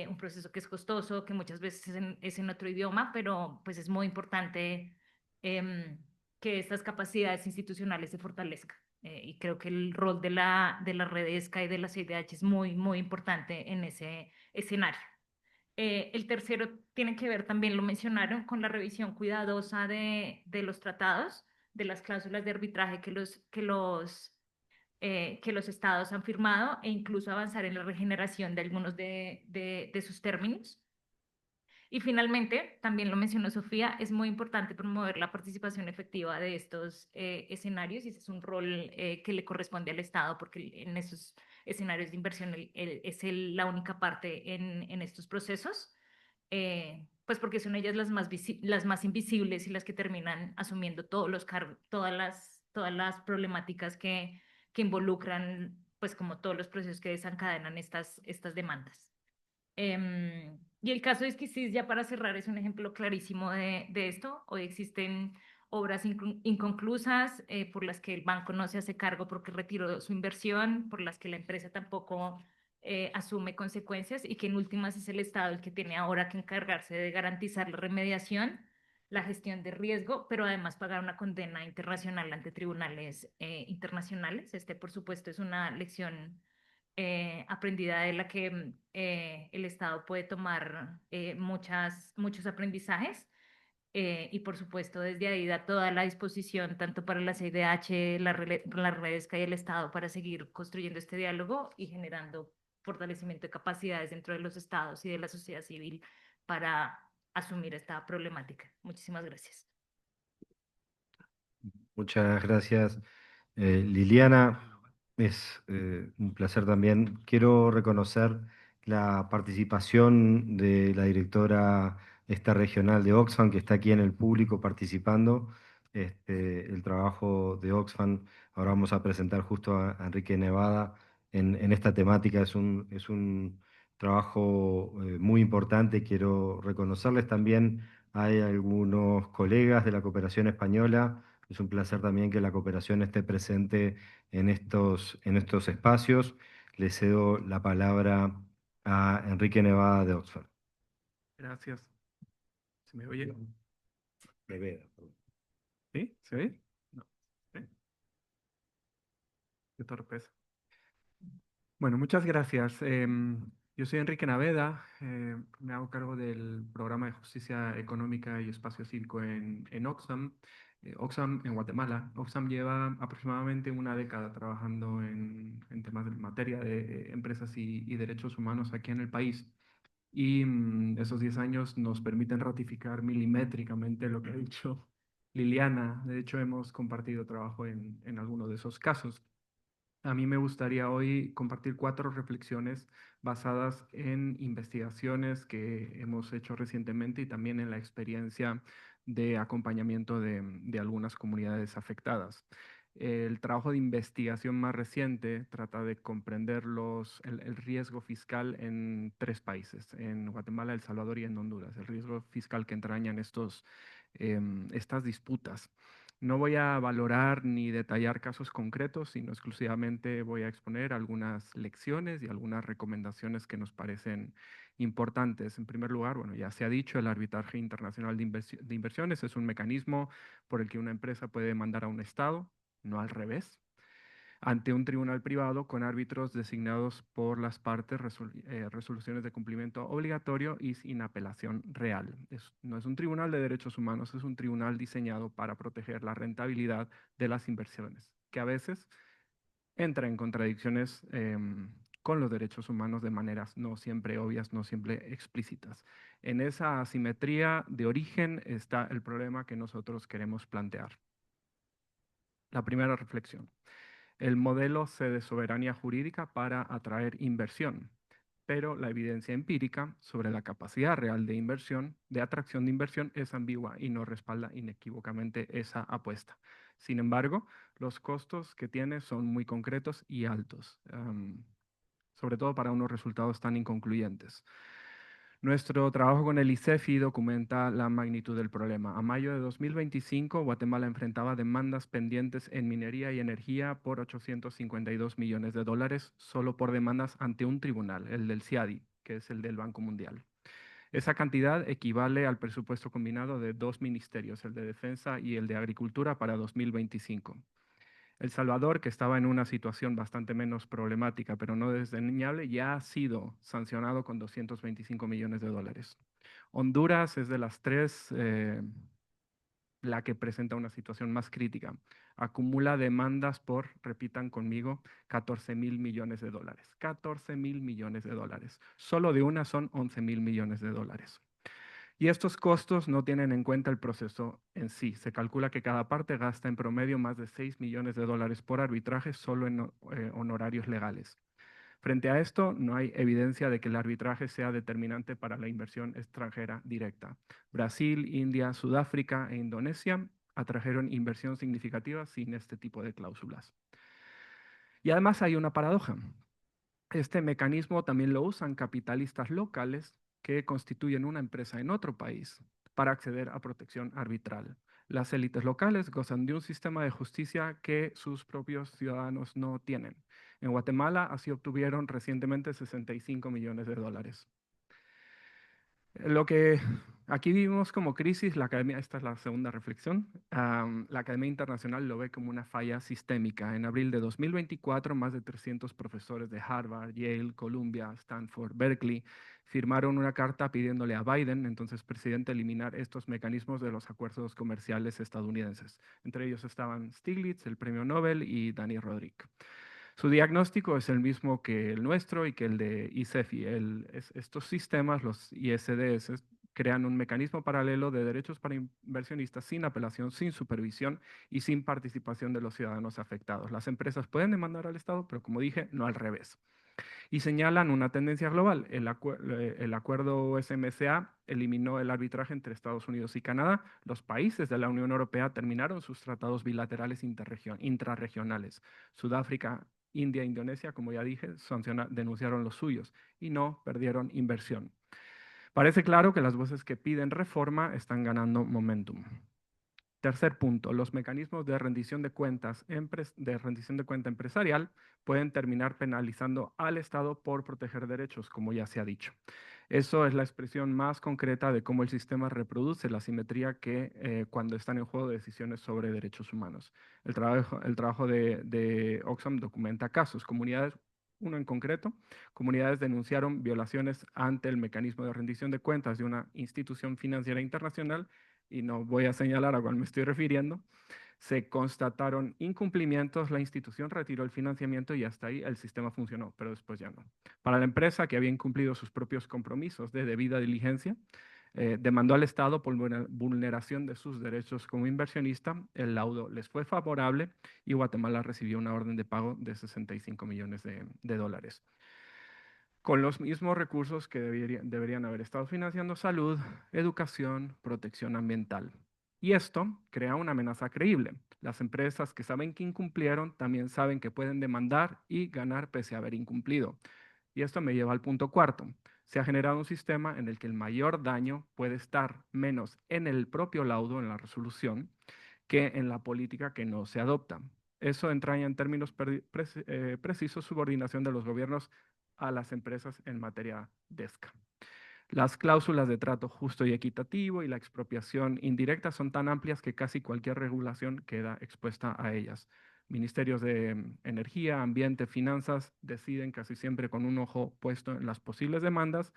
un proceso que es costoso, que muchas veces es en otro idioma, pero pues es muy importante que estas capacidades institucionales se fortalezcan. Y creo que el rol de la red ESCA y de la CIDH es muy, muy importante en ese escenario. El tercero tiene que ver, también lo mencionaron, con la revisión cuidadosa de los tratados, de las cláusulas de arbitraje que los estados han firmado e incluso avanzar en la regeneración de algunos de sus términos. Y finalmente, también lo mencionó Sofía, es muy importante promover la participación efectiva de estos escenarios y ese es un rol que le corresponde al Estado porque en esos escenarios de inversión la única parte en estos procesos, pues porque son ellas las más invisibles y las que terminan asumiendo todos los cargos, todas las problemáticas que involucran, pues como todos los procesos que desencadenan estas demandas. Y el caso de Esquisís, ya para cerrar, es un ejemplo clarísimo de esto. Hoy existen obras inconclusas por las que el banco no se hace cargo porque retiró su inversión, por las que la empresa tampoco asume consecuencias y que en últimas es el Estado el que tiene ahora que encargarse de garantizar la remediación, la gestión de riesgo, pero además pagar una condena internacional ante tribunales internacionales. Este, por supuesto, es una lección aprendida de la que el Estado puede tomar muchos aprendizajes. Y por supuesto, desde ahí da toda la disposición, tanto para la CIDH, la Redesca y el Estado, para seguir construyendo este diálogo y generando fortalecimiento de capacidades dentro de los estados y de la sociedad civil para asumir esta problemática. Muchísimas gracias. Muchas gracias, Liliana. Es un placer también. Quiero reconocer la participación de la directora regional de Oxfam, que está aquí en el público participando. El trabajo de Oxfam, ahora vamos a presentar justo a Enrique Nevada en esta temática. Es un trabajo muy importante. Quiero reconocerles también. Hay algunos colegas de la cooperación española. Es un placer también que la cooperación esté presente en estos espacios. Le cedo la palabra a Enrique Nevada de Oxford. Gracias. ¿Se me oye? Nevada, perdón. ¿Sí? ¿Se oye? No. ¿Sí? Qué torpeza. Bueno, muchas gracias. Yo soy Enrique Naveda, me hago cargo del programa de justicia económica y espacio cívico en Oxfam, Oxfam en Guatemala. Oxfam lleva aproximadamente una década trabajando en temas de materia de empresas y derechos humanos aquí en el país. Y esos 10 años nos permiten ratificar milimétricamente lo que ha dicho Liliana. De hecho, hemos compartido trabajo en algunos de esos casos. A mí me gustaría hoy compartir 4 reflexiones basadas en investigaciones que hemos hecho recientemente y también en la experiencia de acompañamiento de algunas comunidades afectadas. El trabajo de investigación más reciente trata de comprender el riesgo fiscal en 3 países, en Guatemala, El Salvador y en Honduras, el riesgo fiscal que entrañan estas disputas. No voy a valorar ni detallar casos concretos, sino exclusivamente voy a exponer algunas lecciones y algunas recomendaciones que nos parecen importantes. En primer lugar, bueno, ya se ha dicho, el arbitraje internacional de inversiones es un mecanismo por el que una empresa puede demandar a un Estado, no al revés, ante un tribunal privado con árbitros designados por las partes, resoluciones de cumplimiento obligatorio y sin apelación real. No es un tribunal de derechos humanos, es un tribunal diseñado para proteger la rentabilidad de las inversiones, que a veces entra en contradicciones con los derechos humanos de maneras no siempre obvias, no siempre explícitas. En esa asimetría de origen está el problema que nosotros queremos plantear. La primera reflexión. El modelo cede soberanía jurídica para atraer inversión, pero la evidencia empírica sobre la capacidad real de inversión, de atracción de inversión, es ambigua y no respalda inequívocamente esa apuesta. Sin embargo, los costos que tiene son muy concretos y altos, sobre todo para unos resultados tan inconcluyentes. Nuestro trabajo con el ICEFI documenta la magnitud del problema. A mayo de 2025, Guatemala enfrentaba demandas pendientes en minería y energía por 852 millones de dólares, solo por demandas ante un tribunal, el del CIADI, que es el del Banco Mundial. Esa cantidad equivale al presupuesto combinado de 2 ministerios, el de Defensa y el de Agricultura, para 2025. El Salvador, que estaba en una situación bastante menos problemática, pero no desdeñable, ya ha sido sancionado con 225 millones de dólares. Honduras es de las 3 la que presenta una situación más crítica. Acumula demandas por, repitan conmigo, 14,000 millones de dólares. 14,000 millones de dólares. Solo de una son 11,000 millones de dólares. Y estos costos no tienen en cuenta el proceso en sí. Se calcula que cada parte gasta en promedio más de 6 millones de dólares por arbitraje solo en honorarios legales. Frente a esto, no hay evidencia de que el arbitraje sea determinante para la inversión extranjera directa. Brasil, India, Sudáfrica e Indonesia atrajeron inversión significativa sin este tipo de cláusulas. Y además hay una paradoja. Este mecanismo también lo usan capitalistas locales que constituyen una empresa en otro país para acceder a protección arbitral. Las élites locales gozan de un sistema de justicia que sus propios ciudadanos no tienen. En Guatemala así obtuvieron recientemente 65 millones de dólares. Lo que aquí vivimos como crisis, la academia, esta es la segunda reflexión, la Academia Internacional lo ve como una falla sistémica. En abril de 2024, más de 300 profesores de Harvard, Yale, Columbia, Stanford, Berkeley, firmaron una carta pidiéndole a Biden, entonces presidente, eliminar estos mecanismos de los acuerdos comerciales estadounidenses. Entre ellos estaban Stiglitz, el premio Nobel, y Dani Rodrik. Su diagnóstico es el mismo que el nuestro y que el de ICEFI. Estos sistemas, los ISDS, crean un mecanismo paralelo de derechos para inversionistas sin apelación, sin supervisión y sin participación de los ciudadanos afectados. Las empresas pueden demandar al Estado, pero como dije, no al revés. Y señalan una tendencia global. El acuerdo USMCA eliminó el arbitraje entre Estados Unidos y Canadá. Los países de la Unión Europea terminaron sus tratados bilaterales intrarregionales. Sudáfrica, India e Indonesia, como ya dije, denunciaron los suyos y no perdieron inversión. Parece claro que las voces que piden reforma están ganando momentum. Tercer punto, los mecanismos de rendición de cuenta empresarial pueden terminar penalizando al Estado por proteger derechos, como ya se ha dicho. Eso es la expresión más concreta de cómo el sistema reproduce la simetría que cuando están en juego decisiones sobre derechos humanos. El trabajo de Oxfam documenta casos, comunidades, uno en concreto, comunidades denunciaron violaciones ante el mecanismo de rendición de cuentas de una institución financiera internacional, y no voy a señalar a cuál me estoy refiriendo. Se constataron incumplimientos, la institución retiró el financiamiento y hasta ahí el sistema funcionó, pero después ya no. Para la empresa que había incumplido sus propios compromisos de debida diligencia, demandó al Estado por vulneración de sus derechos como inversionista. El laudo les fue favorable y Guatemala recibió una orden de pago de 65 millones de dólares. Con los mismos recursos que deberían haber estado financiando salud, educación, protección ambiental. Y esto crea una amenaza creíble. Las empresas que saben que incumplieron también saben que pueden demandar y ganar pese a haber incumplido. Y esto me lleva al punto cuarto. Se ha generado un sistema en el que el mayor daño puede estar menos en el propio laudo, en la resolución, que en la política que no se adopta. Eso entraña en términos precisos subordinación de los gobiernos a las empresas en materia DESCA. Las cláusulas de trato justo y equitativo y la expropiación indirecta son tan amplias que casi cualquier regulación queda expuesta a ellas. Ministerios de Energía, Ambiente, Finanzas deciden casi siempre con un ojo puesto en las posibles demandas.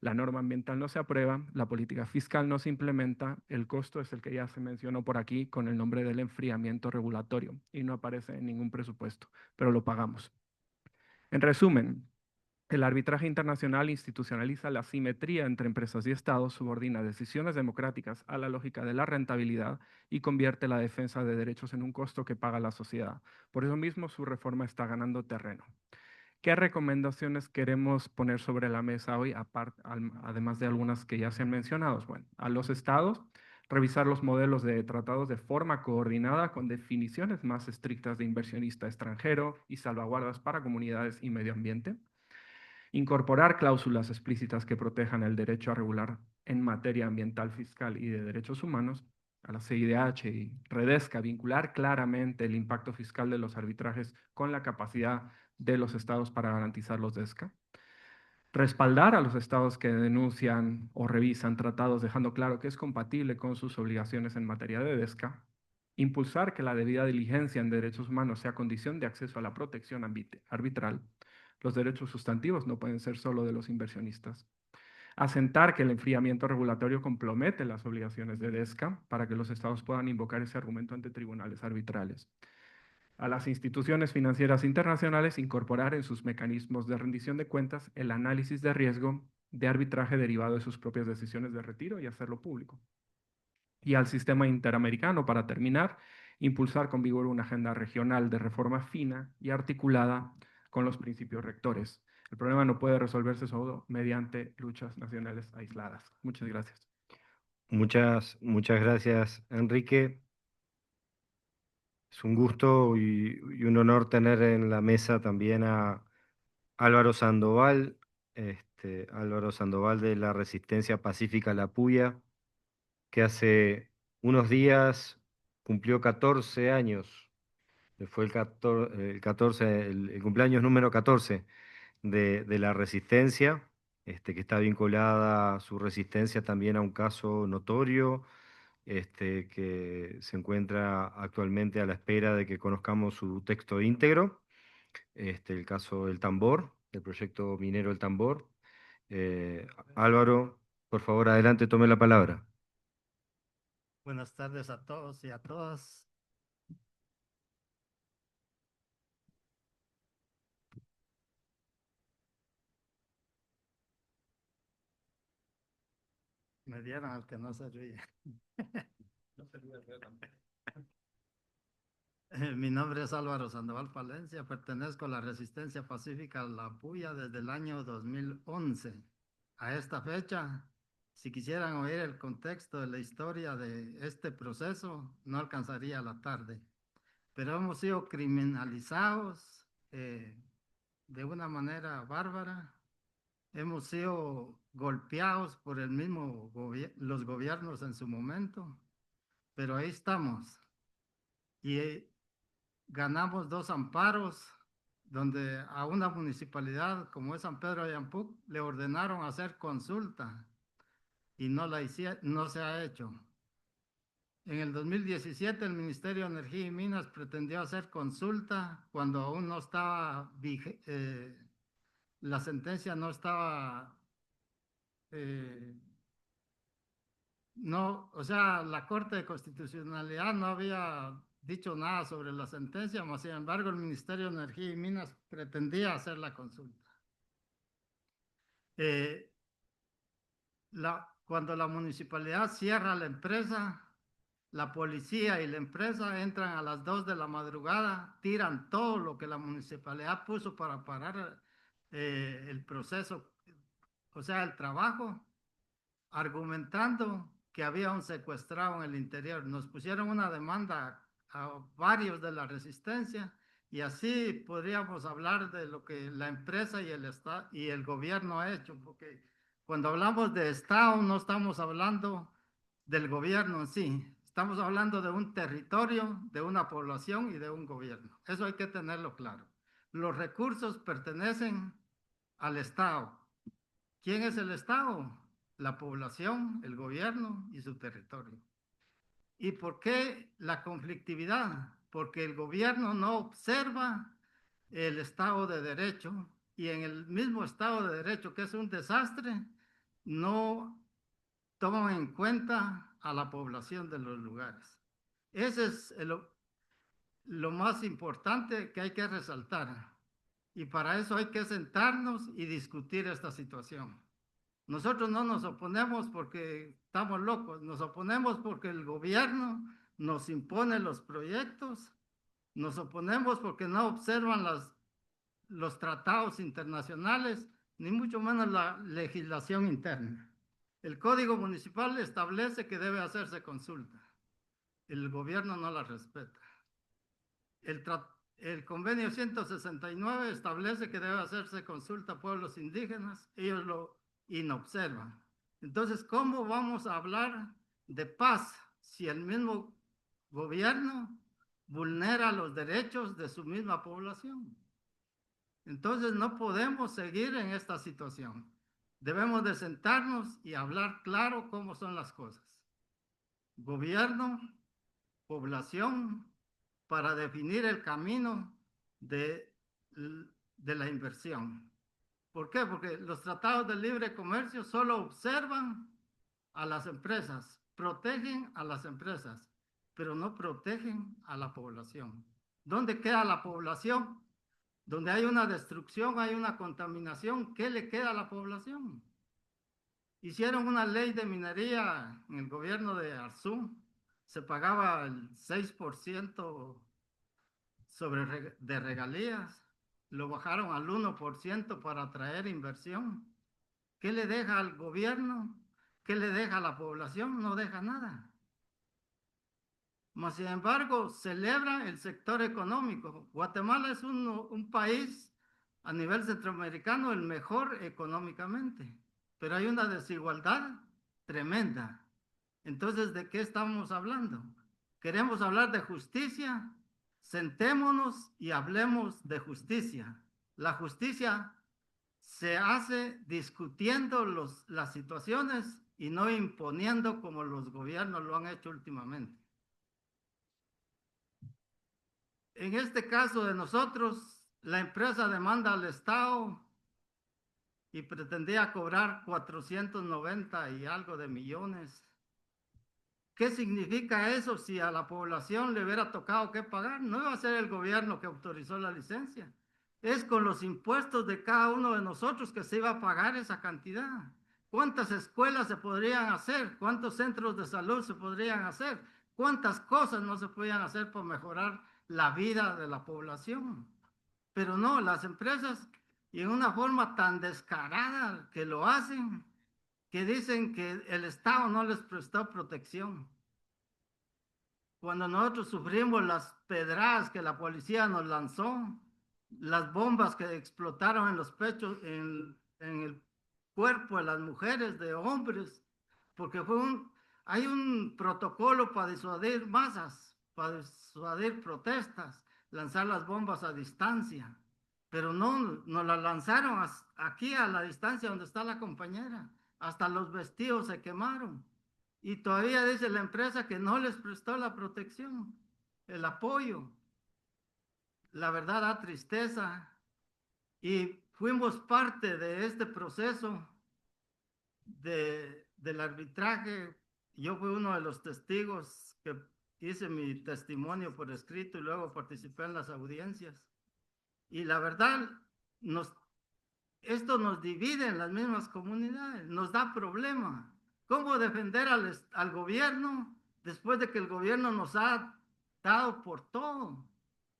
La norma ambiental no se aprueba, la política fiscal no se implementa, el costo es el que ya se mencionó por aquí con el nombre del enfriamiento regulatorio y no aparece en ningún presupuesto, pero lo pagamos. En resumen, el arbitraje internacional institucionaliza la asimetría entre empresas y estados, subordina decisiones democráticas a la lógica de la rentabilidad y convierte la defensa de derechos en un costo que paga la sociedad. Por eso mismo, su reforma está ganando terreno. ¿Qué recomendaciones queremos poner sobre la mesa hoy, además de algunas que ya se han mencionado? Bueno, a los estados, revisar los modelos de tratados de forma coordinada con definiciones más estrictas de inversionista extranjero y salvaguardas para comunidades y medio ambiente. Incorporar cláusulas explícitas que protejan el derecho a regular en materia ambiental, fiscal y de derechos humanos. A la CIDH y Redesca, vincular claramente el impacto fiscal de los arbitrajes con la capacidad de los estados para garantizar los DESCA. Respaldar a los estados que denuncian o revisan tratados, dejando claro que es compatible con sus obligaciones en materia de DESCA. Impulsar que la debida diligencia en derechos humanos sea condición de acceso a la protección arbitral. Los derechos sustantivos no pueden ser solo de los inversionistas. Asentar que el enfriamiento regulatorio compromete las obligaciones de DESCA para que los estados puedan invocar ese argumento ante tribunales arbitrales. A las instituciones financieras internacionales incorporar en sus mecanismos de rendición de cuentas el análisis de riesgo de arbitraje derivado de sus propias decisiones de retiro y hacerlo público. Y al sistema interamericano, para terminar, impulsar con vigor una agenda regional de reforma fina y articulada con los principios rectores. El problema no puede resolverse solo mediante luchas nacionales aisladas. Muchas gracias. Muchas gracias, Enrique. Es un gusto y un honor tener en la mesa también a Álvaro Sandoval, Álvaro Sandoval de la Resistencia Pacífica La Puya, que hace unos días cumplió 14 años. Fue el cumpleaños número 14 de la Resistencia, que está vinculada su resistencia también a un caso notorio, que se encuentra actualmente a la espera de que conozcamos su texto íntegro, el caso del Tambor, del proyecto minero El Tambor. Álvaro, por favor, adelante, tome la palabra. Buenas tardes a todos y a todas. Me dieron al que no se ríe. No se ríe, mi nombre es Álvaro Sandoval Palencia, pertenezco a la Resistencia Pacífica La Puya desde el año 2011. A esta fecha, si quisieran oír el contexto de la historia de este proceso, no alcanzaría la tarde. Pero hemos sido criminalizados de una manera bárbara. Hemos sido golpeados por el mismo los gobiernos en su momento, pero ahí estamos. Y ganamos 2 amparos donde a una municipalidad como es San Pedro de Ayampuc le ordenaron hacer consulta y no se ha hecho. En el 2017 el Ministerio de Energía y Minas pretendió hacer consulta cuando aún no estaba, la sentencia no estaba, no, o sea, la Corte de Constitucionalidad no había dicho nada sobre la sentencia, mas sin embargo el Ministerio de Energía y Minas pretendía hacer la consulta. cuando la municipalidad cierra la empresa, la policía y la empresa entran a las 2 de la madrugada, tiran todo lo que la municipalidad puso para parar el proceso, o sea, el trabajo, argumentando que había un secuestrado en el interior. Nos pusieron una demanda a varios de la resistencia y así podríamos hablar de lo que la empresa y el Estado y el gobierno ha hecho, porque cuando hablamos de Estado no estamos hablando del gobierno en sí, estamos hablando de un territorio, de una población y de un gobierno. Eso hay que tenerlo claro. Los recursos pertenecen al Estado. ¿Quién es el Estado? La población, el gobierno y su territorio. ¿Y por qué la conflictividad? Porque el gobierno no observa el Estado de Derecho y en el mismo Estado de Derecho, que es un desastre, no toman en cuenta a la población de los lugares. Ese es lo más importante que hay que resaltar. Y para eso hay que sentarnos y discutir esta situación. Nosotros no nos oponemos porque estamos locos, nos oponemos porque el gobierno nos impone los proyectos, nos oponemos porque no observan los tratados internacionales, ni mucho menos la legislación interna. El Código Municipal establece que debe hacerse consulta. El gobierno no la respeta. El convenio 169 establece que debe hacerse consulta a pueblos indígenas. Ellos lo inobservan. Entonces, ¿cómo vamos a hablar de paz si el mismo gobierno vulnera los derechos de su misma población? Entonces, no podemos seguir en esta situación. Debemos de sentarnos y hablar claro cómo son las cosas. Gobierno, población, para definir el camino de la inversión. ¿Por qué? Porque los tratados de libre comercio solo observan a las empresas, protegen a las empresas, pero no protegen a la población. ¿Dónde queda la población? Donde hay una destrucción, hay una contaminación, ¿qué le queda a la población? Hicieron una ley de minería en el gobierno de Arzú, se pagaba el 6% de regalías, lo bajaron al 1% para atraer inversión. ¿Qué le deja al gobierno? ¿Qué le deja a la población? No deja nada. Mas, sin embargo, celebra el sector económico. Guatemala es un país a nivel centroamericano el mejor económicamente, pero hay una desigualdad tremenda. Entonces, ¿de qué estamos hablando? ¿Queremos hablar de justicia? Sentémonos y hablemos de justicia. La justicia se hace discutiendo las situaciones y no imponiendo como los gobiernos lo han hecho últimamente. En este caso de nosotros, la empresa demanda al Estado y pretendía cobrar 490 y algo de millones. ¿Qué significa eso si a la población le hubiera tocado qué pagar? No iba a ser el gobierno que autorizó la licencia. Es con los impuestos de cada uno de nosotros que se iba a pagar esa cantidad. ¿Cuántas escuelas se podrían hacer? ¿Cuántos centros de salud se podrían hacer? ¿Cuántas cosas no se podían hacer para mejorar la vida de la población? Pero no, las empresas, y en una forma tan descarada que lo hacen, que dicen que el Estado no les prestó protección. Cuando nosotros sufrimos las pedradas que la policía nos lanzó, las bombas que explotaron en los pechos, en el cuerpo de las mujeres, de hombres, porque hay un protocolo para disuadir masas, para disuadir protestas, lanzar las bombas a distancia, pero no, nos las lanzaron aquí a la distancia donde está la compañera. Hasta los vestidos se quemaron. Y todavía dice la empresa que no les prestó la protección, el apoyo. La verdad da tristeza. Y fuimos parte de este proceso del arbitraje. Yo fui uno de los testigos que hice mi testimonio por escrito y luego participé en las audiencias. Y la verdad, esto nos divide en las mismas comunidades, nos da problema. ¿Cómo defender al gobierno después de que el gobierno nos ha dado por todo?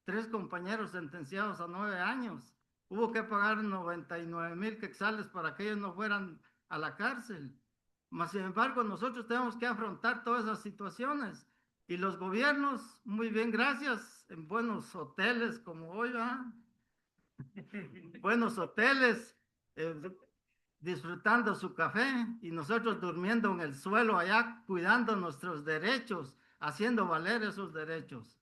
3 compañeros sentenciados a 9 años. Hubo que pagar 99,000 quetzales para que ellos no fueran a la cárcel. Mas, sin embargo, nosotros tenemos que afrontar todas esas situaciones. Y los gobiernos, muy bien, gracias, en buenos hoteles como hoy, ¿verdad? Buenos hoteles, disfrutando su café y nosotros durmiendo en el suelo allá, cuidando nuestros derechos, haciendo valer esos derechos.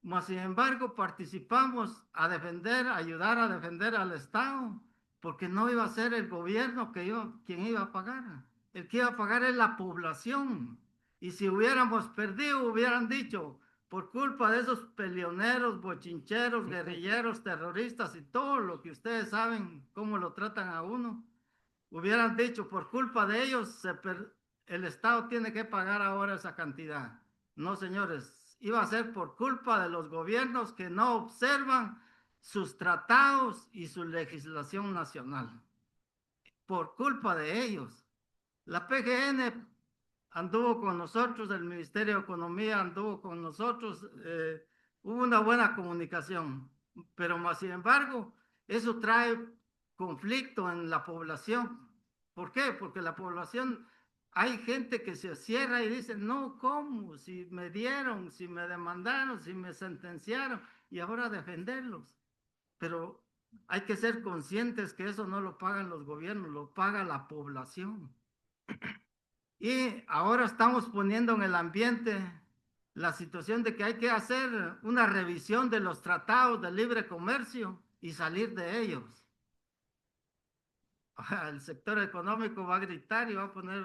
Mas, sin embargo, participamos a defender, ayudar a defender al Estado, porque no iba a ser el gobierno quien iba a pagar. El que iba a pagar es la población. Y si hubiéramos perdido, hubieran dicho, por culpa de esos peleoneros, bochincheros, guerrilleros, terroristas y todo lo que ustedes saben cómo lo tratan a uno, hubieran dicho, por culpa de ellos, el Estado tiene que pagar ahora esa cantidad. No, señores, iba a ser por culpa de los gobiernos que no observan sus tratados y su legislación nacional. Por culpa de ellos. La PGN anduvo con nosotros, el Ministerio de Economía anduvo con nosotros, hubo una buena comunicación, pero más sin embargo, eso trae conflicto en la población. ¿Por qué? Porque la población, hay gente que se cierra y dice, no, ¿cómo? Si me dieron, si me demandaron, si me sentenciaron, y ahora defenderlos. Pero hay que ser conscientes que eso no lo pagan los gobiernos, lo paga la población. Y ahora estamos poniendo en el ambiente la situación de que hay que hacer una revisión de los tratados de libre comercio y salir de ellos. El sector económico va a gritar y va a poner,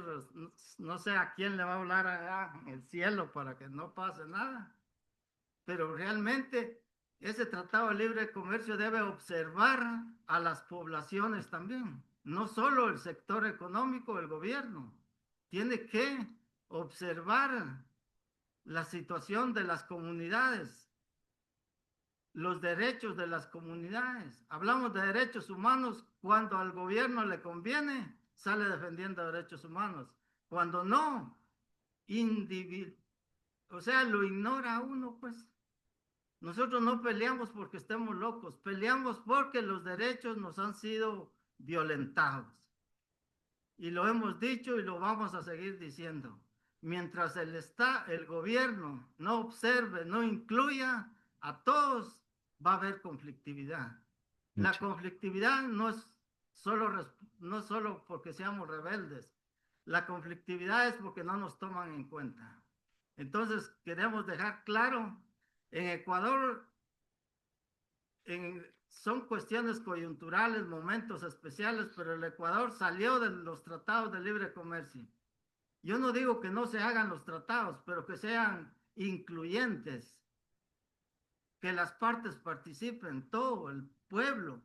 no sé a quién le va a hablar allá en el cielo para que no pase nada. Pero realmente ese tratado de libre comercio debe observar a las poblaciones también, no solo el sector económico, el gobierno. Tiene que observar la situación de las comunidades, los derechos de las comunidades. Hablamos de derechos humanos cuando al gobierno le conviene, sale defendiendo derechos humanos. Cuando no, o sea, lo ignora uno, pues. Nosotros no peleamos porque estemos locos, peleamos porque los derechos nos han sido violentados. Y lo hemos dicho y lo vamos a seguir diciendo. Mientras el gobierno no observe, no incluya a todos, va a haber conflictividad. La conflictividad no es solo porque seamos rebeldes. La conflictividad es porque no nos toman en cuenta. Entonces, queremos dejar claro, en Ecuador son cuestiones coyunturales, momentos especiales, pero el Ecuador salió de los tratados de libre comercio. Yo no digo que no se hagan los tratados, pero que sean incluyentes, que las partes participen, todo el pueblo,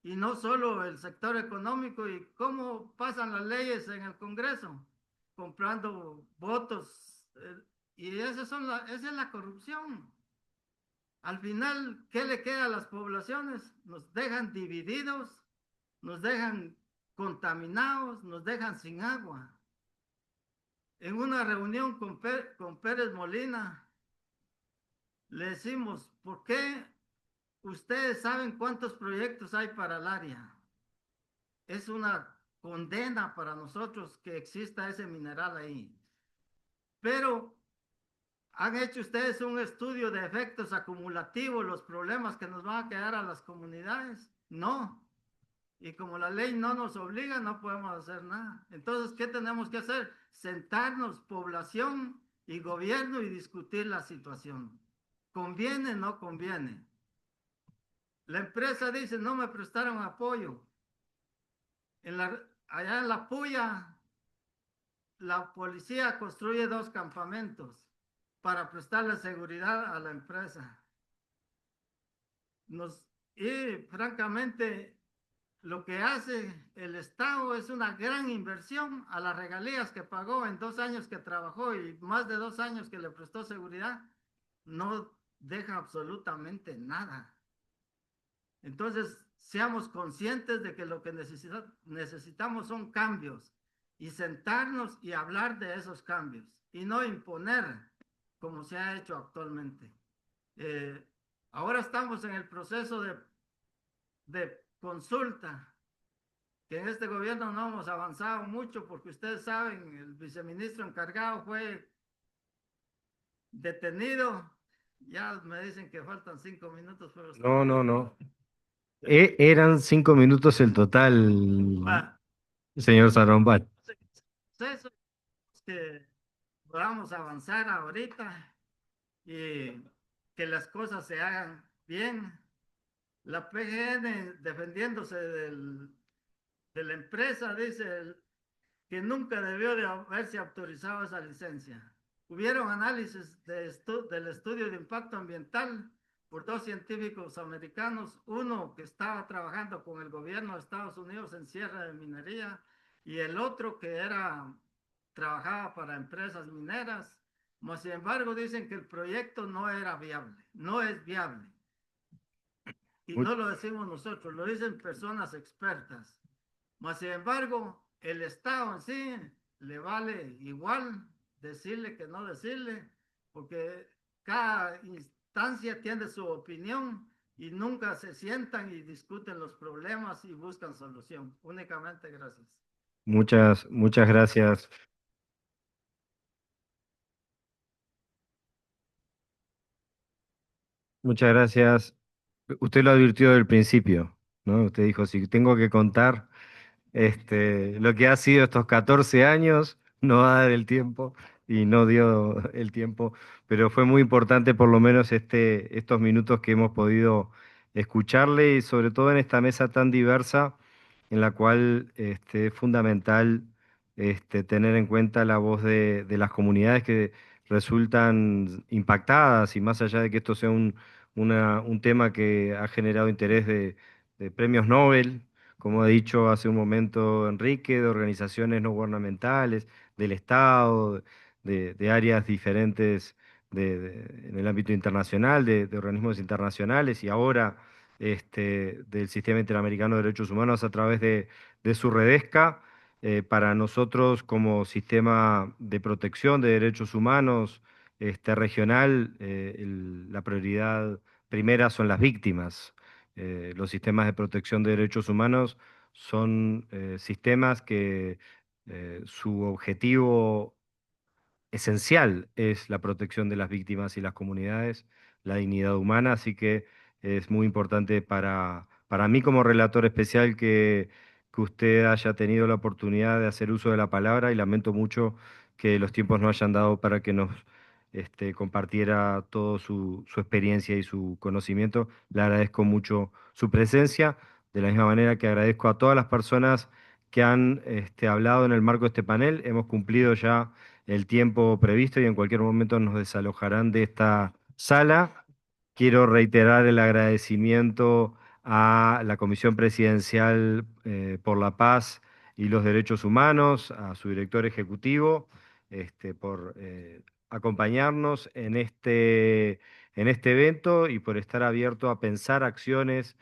y no solo el sector económico. ¿Y cómo pasan las leyes en el Congreso? Comprando votos, y esa es la corrupción. Al final, ¿qué le queda a las poblaciones? Nos dejan divididos, nos dejan contaminados, nos dejan sin agua. En una reunión con Pérez Molina, le decimos, ¿por qué ustedes saben cuántos proyectos hay para el área? Es una condena para nosotros que exista ese mineral ahí. Pero ¿han hecho ustedes un estudio de efectos acumulativos, los problemas que nos van a quedar a las comunidades? No. Y como la ley no nos obliga, no podemos hacer nada. Entonces, ¿qué tenemos que hacer? Sentarnos, población y gobierno, y discutir la situación. ¿Conviene o no conviene? La empresa dice, no me prestaron apoyo. Allá en La Puya, la policía construye 2 campamentos para prestarle seguridad a la empresa. Y francamente, lo que hace el Estado es una gran inversión a las regalías que pagó en 2 años que trabajó y más de 2 años que le prestó seguridad. No deja absolutamente nada. Entonces, seamos conscientes de que lo que necesitamos son cambios. y sentarnos y hablar de esos cambios y no imponer como se ha hecho actualmente. Ahora estamos en el proceso de consulta, que en este gobierno no hemos avanzado mucho porque ustedes saben, el viceministro encargado fue detenido. Ya me dicen que faltan 5 minutos, pero No, no, no. Eran 5 minutos el total, va. señor Sarombal. Eso es que podamos avanzar ahorita y que las cosas se hagan bien. La PGN defendiéndose de la empresa dice que nunca debió de haberse autorizado esa licencia. Hubieron análisis del estudio de impacto ambiental por 2 científicos americanos, uno que estaba trabajando con el gobierno de Estados Unidos en cierre de minería y el otro que trabajaba para empresas mineras. Mas, sin embargo, dicen que el proyecto no era viable, no es viable. Y no lo decimos nosotros, lo dicen personas expertas. Mas, sin embargo, el Estado en sí le vale igual decirle que no decirle, porque cada instancia tiene su opinión y nunca se sientan y discuten los problemas y buscan solución. Únicamente gracias. Muchas gracias. Muchas gracias. Usted lo advirtió del principio, ¿no? Usted dijo, si tengo que contar lo que ha sido estos 14 años, no va a dar el tiempo y no dio el tiempo, pero fue muy importante por lo menos estos minutos que hemos podido escucharle y sobre todo en esta mesa tan diversa en la cual es fundamental tener en cuenta la voz de las comunidades que resultan impactadas y más allá de que esto sea un tema que ha generado interés de premios Nobel, como ha dicho hace un momento Enrique, de organizaciones no gubernamentales, del Estado, de áreas diferentes en el ámbito internacional, de organismos internacionales y ahora del Sistema Interamericano de Derechos Humanos a través de su Redesca. Para nosotros como sistema de protección de derechos humanos regional, la prioridad primera son las víctimas. Los sistemas de protección de derechos humanos son sistemas que su objetivo esencial es la protección de las víctimas y las comunidades, la dignidad humana, así que es muy importante para mí como relator especial que usted haya tenido la oportunidad de hacer uso de la palabra y lamento mucho que los tiempos no hayan dado para que nos compartiera toda su experiencia y su conocimiento. Le agradezco mucho su presencia, de la misma manera que agradezco a todas las personas que han hablado en el marco de este panel. Hemos cumplido ya el tiempo previsto y en cualquier momento nos desalojarán de esta sala. Quiero reiterar el agradecimiento a la Comisión Presidencial por la Paz y los Derechos Humanos, a su director ejecutivo, por acompañarnos en este evento y por estar abierto a pensar acciones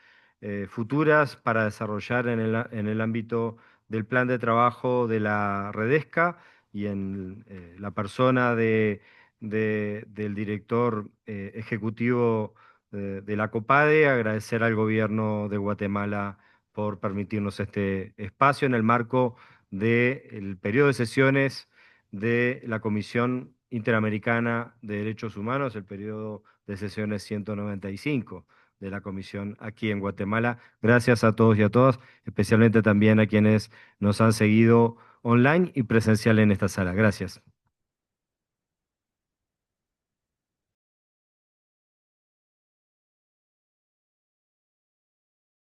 futuras para desarrollar en el ámbito del plan de trabajo de la Redesca y en la persona del director ejecutivo de la COPADE, agradecer al gobierno de Guatemala por permitirnos este espacio en el marco del periodo de sesiones de la Comisión Interamericana de Derechos Humanos, el periodo de sesiones 195 de la Comisión aquí en Guatemala. Gracias a todos y a todas, especialmente también a quienes nos han seguido online y presencial en esta sala. Gracias.